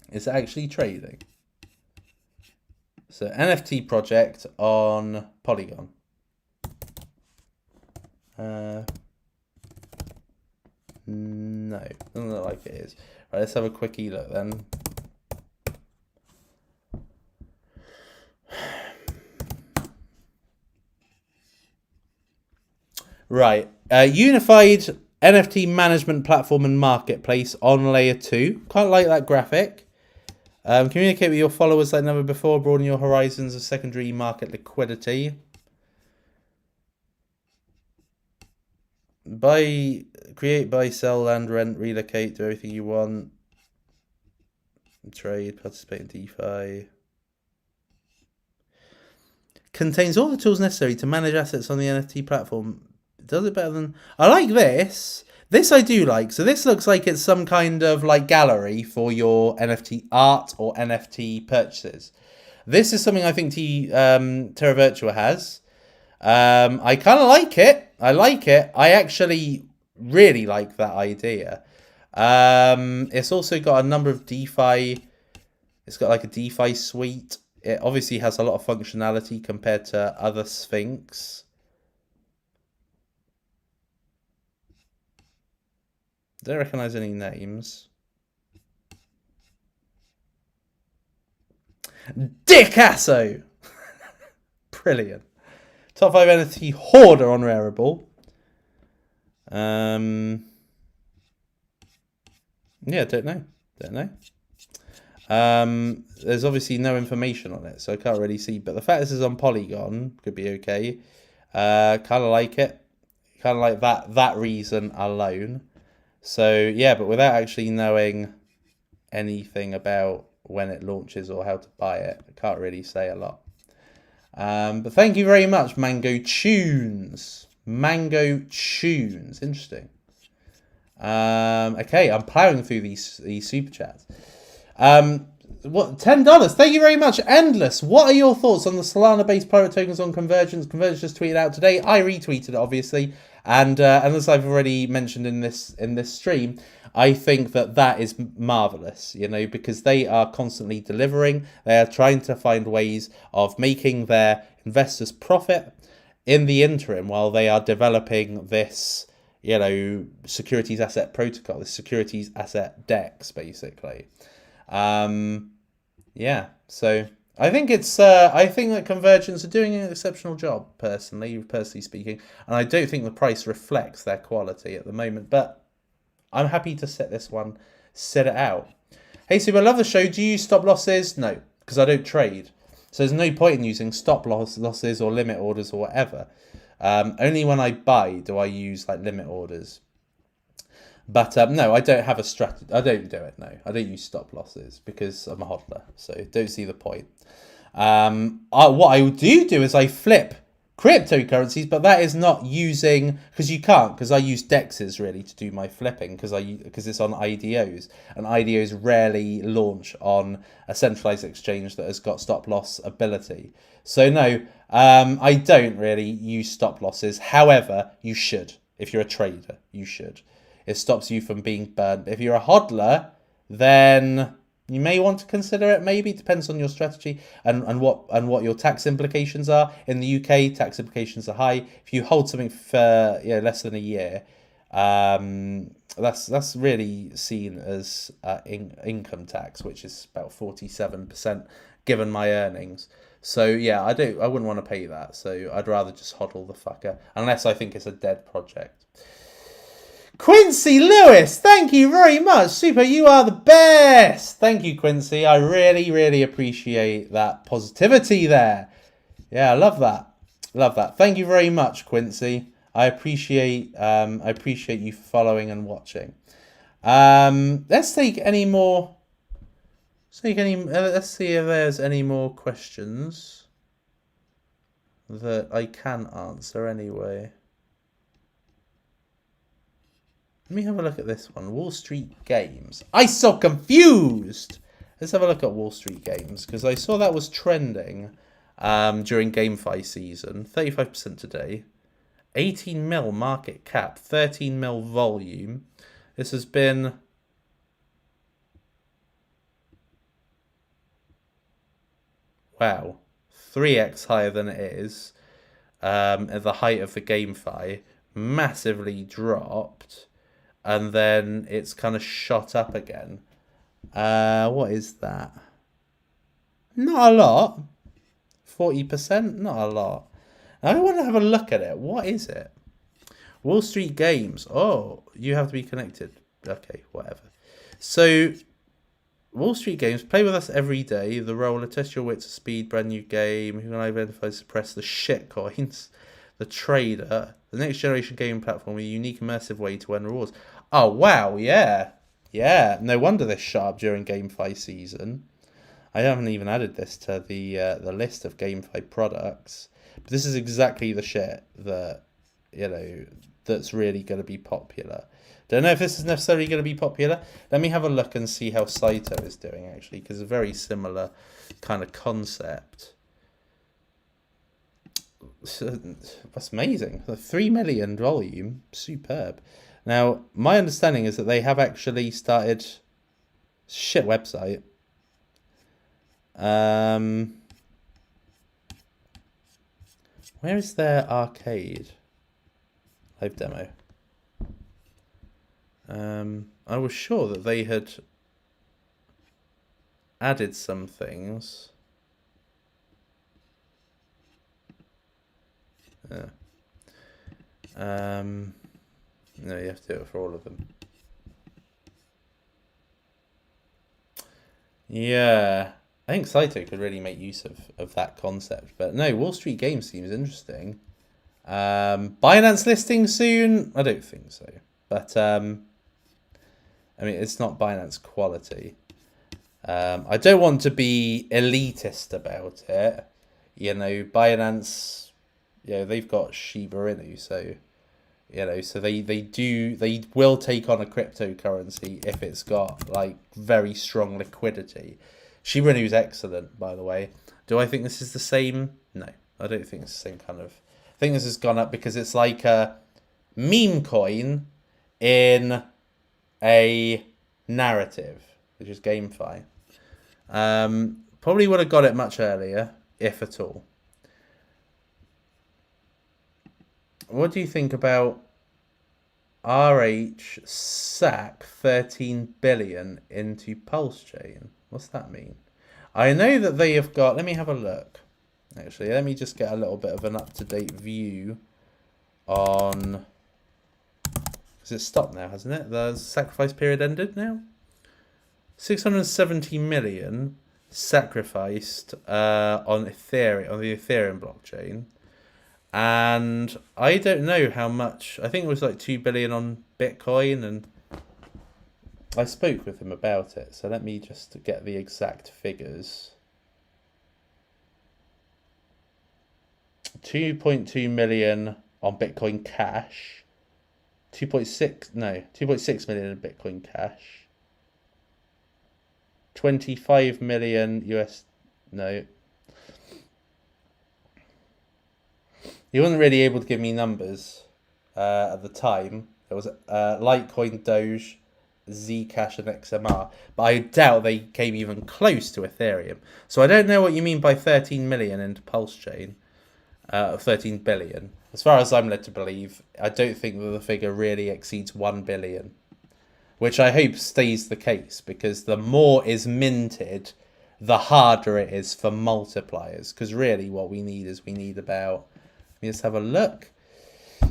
It's actually trading. So NFT project on Polygon. No, doesn't look like it is. Right, let's have a quick look then. Right, unified NFT management platform and marketplace on layer 2. Quite like that graphic. Communicate with your followers like never before, broaden your horizons of secondary market liquidity. Create, buy, sell, land, rent, relocate, do everything you want. Trade, participate in DeFi. Contains all the tools necessary to manage assets on the NFT platform. Does it better than... I like this. This I do like. So this looks like it's some kind of like gallery for your NFT art or NFT purchases. This is something I think Terra Virtua has. I kind of like it. I like it. I actually really like that idea. It's also got a number of DeFi. It's got like a DeFi suite. It obviously has a lot of functionality compared to other Sphinx. Don't recognize any names. Dickasso! Brilliant. Top 5 entity Hoarder on Rareable. Yeah, don't know. There's obviously no information on it, so I can't really see. But the fact this is on Polygon could be okay. Kind of like it. Kind of like that reason alone. So, yeah, but without actually knowing anything about when it launches or how to buy it, I can't really say a lot. But thank you very much, Mango Tunes. Interesting. Okay, I'm plowing through these super chats. What, $10? Thank you very much, Endless. What are your thoughts on the Solana-based pirate tokens on Convergence? Convergence just tweeted out today. I retweeted it, obviously, and as I've already mentioned in this stream, I think that is marvelous. You know, because they are constantly delivering. They are trying to find ways of making their investors profit in the interim while they are developing this, you know, securities asset protocol, this securities asset DEX, basically. Yeah, so I think I think that Convergence are doing an exceptional job, personally speaking, and I don't think the price reflects their quality at the moment, but I'm happy to set it out. Hey, Super, I love the show. Do you use stop losses? No, because I don't trade. So there's no point in using stop losses or limit orders or whatever. Only when I buy do I use like limit orders. But no, I don't have a strategy. I don't do it. No, I don't use stop losses because I'm a hodler. So don't see the point. What I do is I flip cryptocurrencies, but that is not using, because you can't, because I use DEXs really to do my flipping because it's on IDOs, and IDOs rarely launch on a centralized exchange that has got stop loss ability. So no, I don't really use stop losses. However, you should. If you're a trader, you should. It stops you from being burned. If you're a hodler, then you may want to consider it. Maybe depends on your strategy and what your tax implications are. In the UK, tax implications are high. If you hold something for less than a year, that's really seen as income tax, which is about 47% given my earnings. So yeah, I wouldn't want to pay that. So I'd rather just hodl the fucker unless I think it's a dead project. Quincy Lewis, thank you very much. Super, you are the best. Thank you, Quincy. I really, really appreciate that positivity there. Yeah, I love that. Love that. Thank you very much, Quincy. I appreciate you following and watching. Let's take any more. Let's see if there's any more questions that I can answer anyway. Let me have a look at this one. Wall Street Games. I'm so confused. Let's have a look at Wall Street Games because I saw that was trending during GameFi season. 35% today. 18 mil market cap. 13 mil volume. This has been... Wow. 3x higher than it is at the height of the GameFi. Massively dropped. And then it's kind of shot up again. What is that? Not a lot. 40%? Not a lot. I want to have a look at it. What is it? Wall Street Games. Oh, you have to be connected. Okay, whatever. So, Wall Street Games. Play with us every day. The roller. Test your wits of speed. Brand new game. Who can identify, suppress the shit coins. The Trader. The next generation gaming platform with a unique, immersive way to earn rewards. Oh, wow, yeah. Yeah, no wonder this shot up during GameFi season. I haven't even added this to the list of GameFi products. But this is exactly the shit that, that's really going to be popular. Don't know if this is necessarily going to be popular. Let me have a look and see how Saito is doing, actually, because it's a very similar kind of concept. That's amazing. 3 million volume. Superb. Now, my understanding is that they have actually started... Shit website. Where is their arcade? Live demo. I was sure that they had added some things. Yeah. No, you have to do it for all of them. Yeah. I think Saito could really make use of that concept. But no, Wall Street Games seems interesting. Binance listing soon? I don't think so. But, I mean, it's not Binance quality. I don't want to be elitist about it. You know, Binance, they've got Shiba Inu, so, so they will take on a cryptocurrency if it's got, like, very strong liquidity. Shiba Inu is excellent, by the way. Do I think this is the same? No, I don't think it's the same kind of... I think this has gone up because it's like a meme coin in a narrative, which is GameFi. Probably would have got it much earlier, if at all. What do you think about RH sack 13 billion into Pulse Chain? What's that mean? I know that they have got... Let me have a look. Actually, let me just get a little bit of an up-to-date view on... Because it's stopped now, hasn't it? The sacrifice period ended now? 670 million sacrificed on Ethereum, on the Ethereum blockchain. And I don't know how much... I think it was like 2 billion on Bitcoin, and I spoke with him about it. So let me just get the exact figures. 2.2 million on Bitcoin Cash. 2.6 million in Bitcoin Cash. 25 million US... No. He wasn't really able to give me numbers at the time. There was Litecoin, Doge, Zcash, and XMR. But I doubt they came even close to Ethereum. So I don't know what you mean by 13 million into Pulse Chain. 13 billion. As far as I'm led to believe, I don't think that the figure really exceeds 1 billion. Which I hope stays the case, because the more is minted, the harder it is for multipliers. Because really what we need about... Let me just have a look.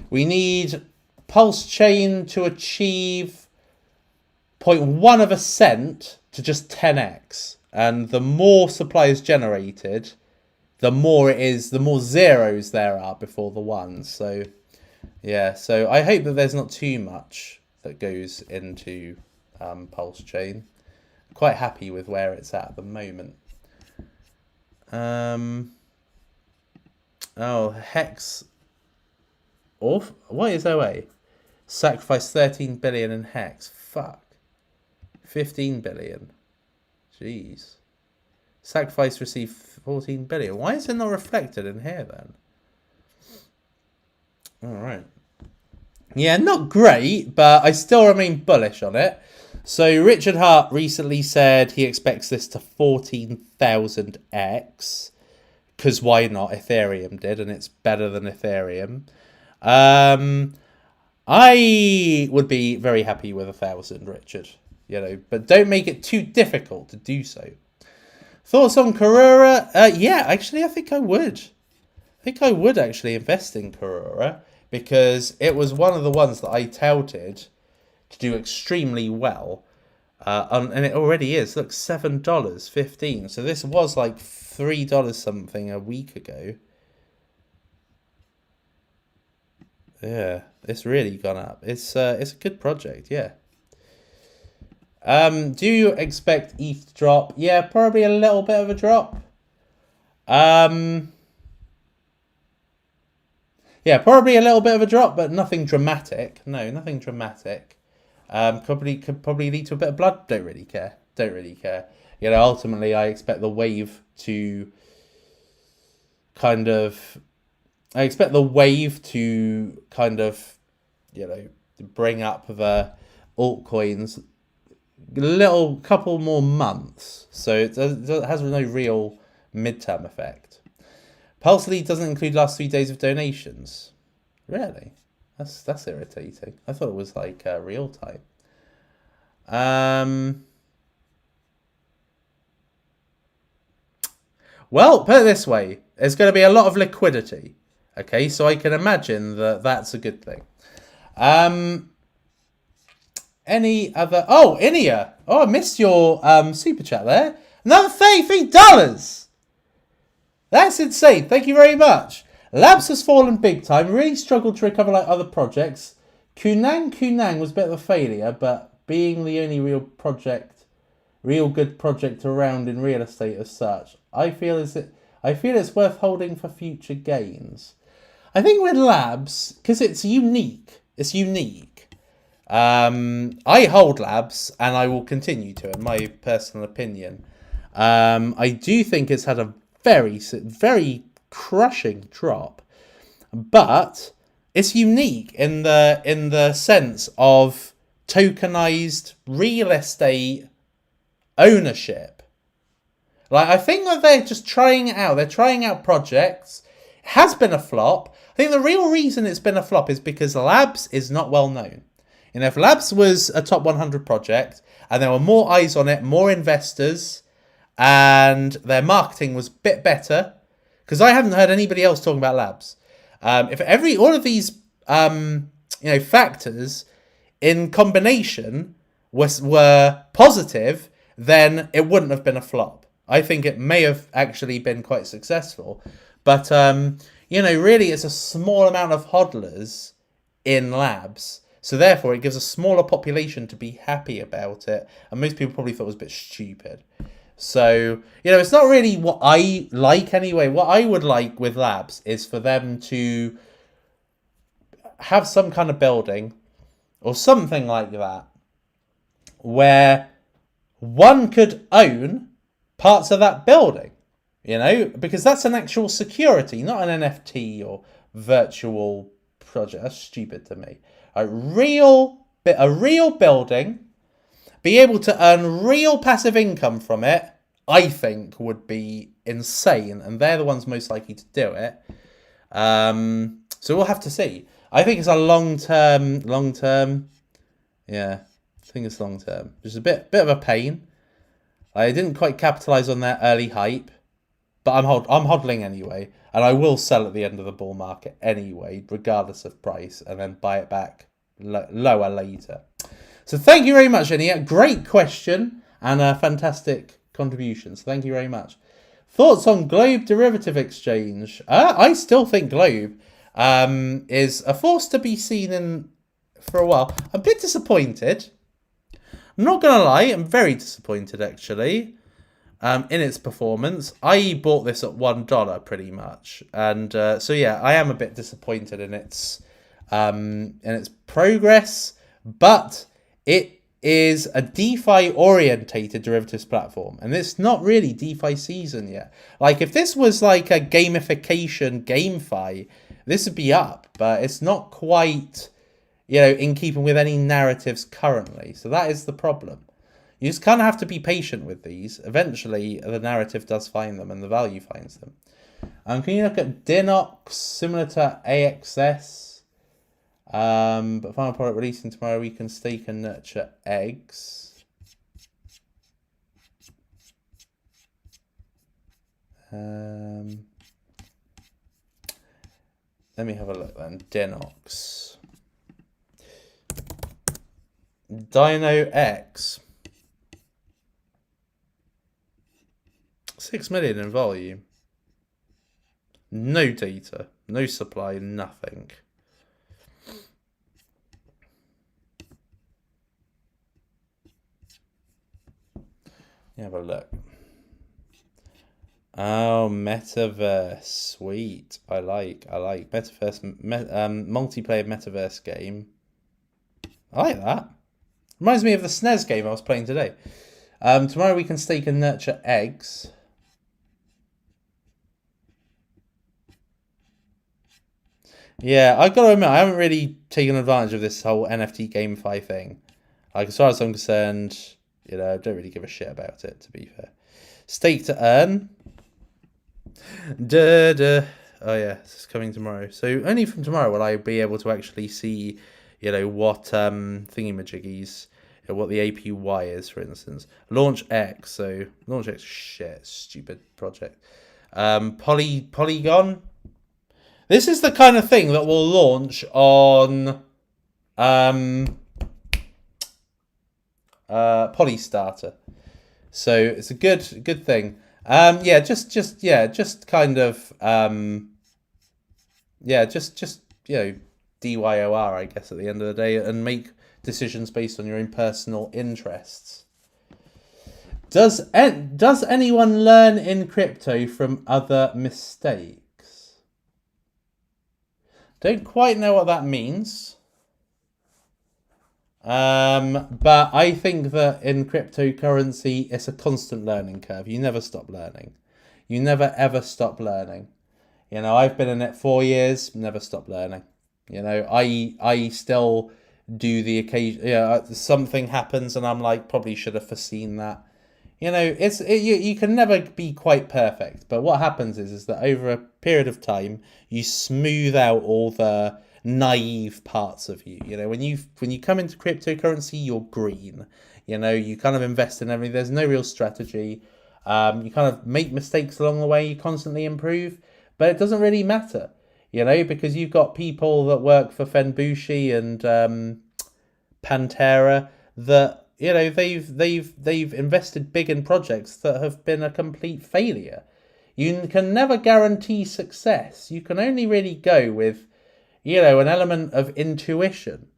We need Pulse Chain to achieve 0.1 of a cent to just 10x. And the more supply is generated, the more it is, the more zeros there are before the ones. So, yeah. So I hope that there's not too much that goes into Pulse Chain. Quite happy with where it's at the moment. Oh, Hex. What is OA? Sacrifice 13 billion in Hex. Fuck. 15 billion. Jeez. Sacrifice received 14 billion. Why is it not reflected in here then? Alright. Yeah, not great, but I still remain bullish on it. So Richard Hart recently said he expects this to 14,000x. Because why not? Ethereum did, and it's better than Ethereum. I would be very happy with 1,000, Richard. But don't make it too difficult to do so. Thoughts on Karura? Yeah, actually, I think I would. I think I would actually invest in Karura, because it was one of the ones that I touted to do extremely well. And it already is. Look, $7.15. So this was like $3 something a week ago. Yeah, it's really gone up. It's a good project, yeah. Do you expect ETH to drop? Yeah, probably a little bit of a drop. Yeah, probably a little bit of a drop, but nothing dramatic. No, nothing dramatic. Could probably lead to a bit of blood. Don't really care. Ultimately, I expect the wave to kind of bring up the altcoins a couple more months. So it has no real midterm effect. Pulse Lead doesn't include last 3 days of donations. Really? That's irritating. I thought it was like real time. Well, put it this way. There's going to be a lot of liquidity. Okay, so I can imagine that that's a good thing. Any other... Oh, Inia. Oh, I missed your super chat there. Another $33. That's insane. Thank you very much. Labs has fallen big time. Really struggled to recover like other projects. Kunang was a bit of a failure, but being the only real good project around in real estate as such, I feel it's worth holding for future gains. I think with Labs, because it's unique. I hold Labs, and I will continue to, in my personal opinion. I do think it's had a very crushing drop, but it's unique in the sense of tokenized real estate ownership. Like, I think that they're just trying it out. They're trying out projects. It has been a flop. I think the real reason it's been a flop is because Labs is not well known. You know, if Labs was a top 100 project and there were more eyes on it, more investors, and their marketing was a bit better, because I haven't heard anybody else talking about Labs. If all of these factors in combination were positive, then it wouldn't have been a flop. I think it may have actually been quite successful, but really it's a small amount of hodlers in Labs, so therefore it gives a smaller population to be happy about it, and most people probably thought it was a bit stupid. So, it's not really what I like anyway. What I would like with Labs is for them to have some kind of building or something like that where one could own parts of that building, because that's an actual security, not an NFT or virtual project. That's stupid to me. A real building, be able to earn real passive income from it, I think would be insane, and they're the ones most likely to do it. So we'll have to see. I think it's a long term. Yeah, I think it's long term. Just a bit of a pain. I didn't quite capitalize on that early hype, but I'm hodling anyway, and I will sell at the end of the bull market anyway, regardless of price, and then buy it back lower later. So thank you very much, Enia. Great question and a fantastic contribution. So thank you very much. Thoughts on Globe Derivative Exchange? I still think Globe is a force to be seen in for a while. I'm a bit disappointed. I'm not going to lie. I'm very disappointed, actually, in its performance. I bought this at $1 pretty much. And so, yeah, I am a bit disappointed in its progress. But it is a DeFi-orientated derivatives platform, and it's not really DeFi season yet. Like, if this was like a gamification GameFi, this would be up, but it's not quite, in keeping with any narratives currently. So that is the problem. You just kind of have to be patient with these. Eventually, the narrative does find them, and the value finds them. Can you look at Dinox, similar to AXS? But final product releasing tomorrow, we can stake and nurture eggs. Let me have a look then. Dinox. Dino X. 6 million in volume. No data, no supply, nothing. Have a look. Oh, metaverse, sweet. I like metaverse, multiplayer metaverse game. I like that. Reminds me of the SNES game I was playing today. Tomorrow we can stake and nurture eggs. Yeah, I gotta admit, I haven't really taken advantage of this whole NFT GameFi thing. Like, as far as I'm concerned, I don't really give a shit about it, to be fair. Stake to earn. Duh, duh. Oh yeah, it's coming tomorrow. So only from tomorrow will I be able to actually see, what thingamajiggies, what the APY is, for instance. Launch X. So Launch X, shit, stupid project. Polygon. This is the kind of thing that will launch on Polystarter. So it's a good thing. Just kind of just DYOR, I guess, at the end of the day, and make decisions based on your own personal interests. Does anyone learn in crypto from other mistakes? Don't quite know what that means. But I think that in cryptocurrency, it's a constant learning curve. You never stop learning. You never ever stop learning. I've been in it 4 years, never stop learning. I still do the occasion. Something happens, and I'm like, probably should have foreseen that. You can never be quite perfect. But what happens is that over a period of time, you smooth out all the naive parts of you. When you come into cryptocurrency, you're green. You kind of invest in everything. There's no real strategy. You kind of make mistakes along the way. You constantly improve, but it doesn't really matter. Because you've got people that work for Fenbushi and Pantera that they've invested big in projects that have been a complete failure. You can never guarantee success. You can only really go with an element of intuition.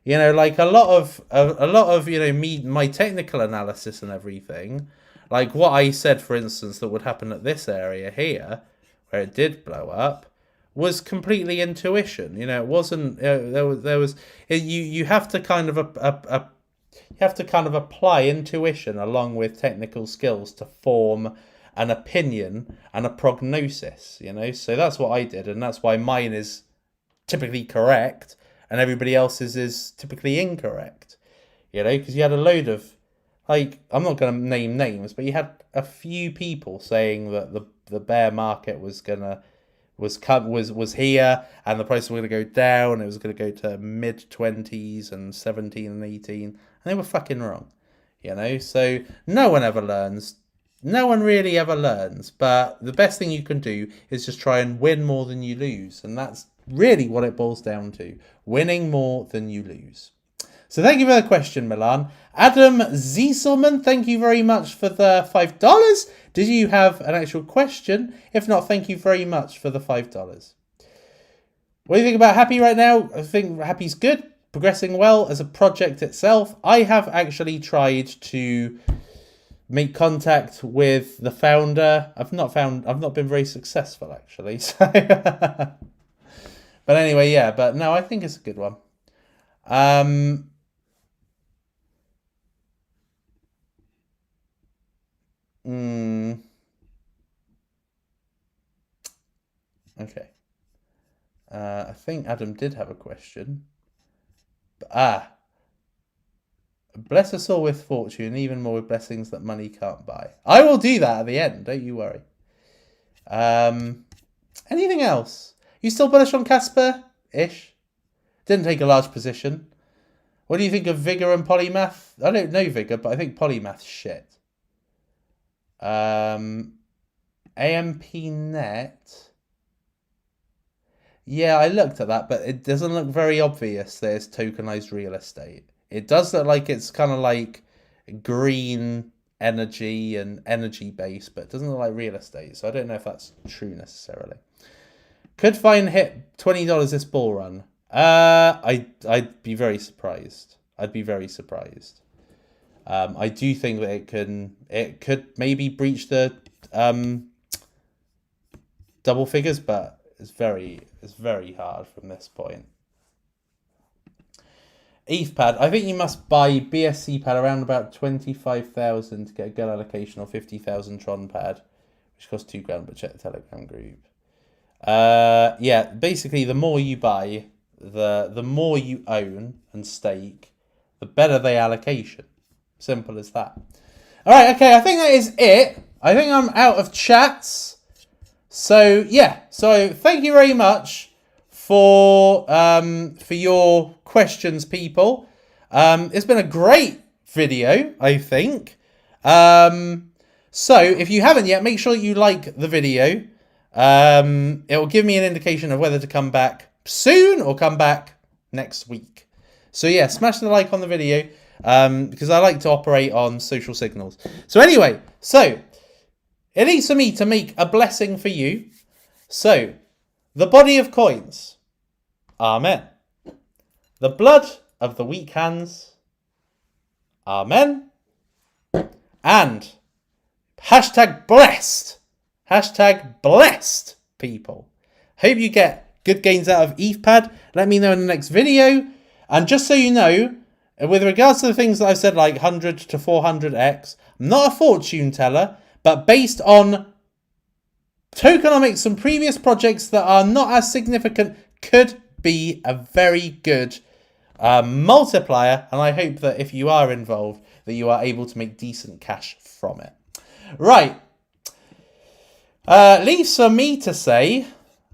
Like a lot of my technical analysis and everything, like what I said, for instance, that would happen at this area here, where it did blow up, was completely intuition. It wasn't. There was. You have to kind of apply intuition along with technical skills to form an opinion and a prognosis. So that's what I did, and that's why mine is typically correct and everybody else's is typically incorrect. Because you had a load of, like, I'm not going to name names, but you had a few people saying that the bear market was here and the price was going to go down. It was going to go to mid-20s and 17 and 18, and they were fucking wrong. So no one ever learns. No one really ever learns, but the best thing you can do is just try and win more than you lose, and that's really what it boils down to. Winning more than you lose. So thank you for the question, Milan. Adam Zieselman, thank you very much for the $5. Did you have an actual question? If not, thank you very much for the $5. What do you think about Happy right now? I think Happy's good, progressing well as a project itself. I have actually tried to make contact with the founder. I've not been very successful, actually. So but anyway, yeah. But no, I think it's a good one. Okay. I think Adam did have a question. Bless us all with fortune, even more with blessings that money can't buy. I will do that at the end. Don't you worry. Anything else? You still bullish on Casper? Ish. Didn't take a large position. What do you think of Vigor and Polymath? I don't know Vigor, but I think Polymath's shit. AMPnet. Yeah, I looked at that, but it doesn't look very obvious that it's tokenized real estate. It does look like it's kind of like green energy and energy based, but it doesn't look like real estate. So I don't know if that's true necessarily. Could Vine hit $20 this bull run? I'd be very surprised. I do think that it could maybe breach the double figures, but it's very hard from this point. ETH pad. I think you must buy BSC pad around about 25,000 to get a good allocation, or 50,000 Tron pad, which costs $2,000. But check the Telegram group. Basically, the more you buy, the more you own and stake, the better the allocation. Simple as that. All right. Okay. I think that is it. I think I'm out of chats. So yeah, so thank you very much for your questions, people. It's been a great video, I think. So if you haven't yet, make sure you like the video. It will give me an indication of whether to come back soon or come back next week. So yeah, smash the like on the video because I like to operate on social signals. So anyway, so it is for me to make a blessing for you. So, the body of coins. Amen. The blood of the weak hands. Amen. And hashtag blessed. Hashtag blessed, people. Hope you get good gains out of ETHPad. Let me know in the next video. And just so you know, with regards to the things that I've said, like 100 to 400x, I'm not a fortune teller, but based on tokenomics and previous projects that are not as significant, could be a very good multiplier. And I hope that if you are involved, that you are able to make decent cash from it. Right. Leaves for me to say,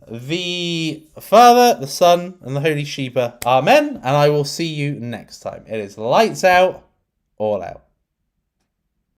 the Father, the Son, and the Holy Sheba. Amen. And I will see you next time. It is lights out, all out.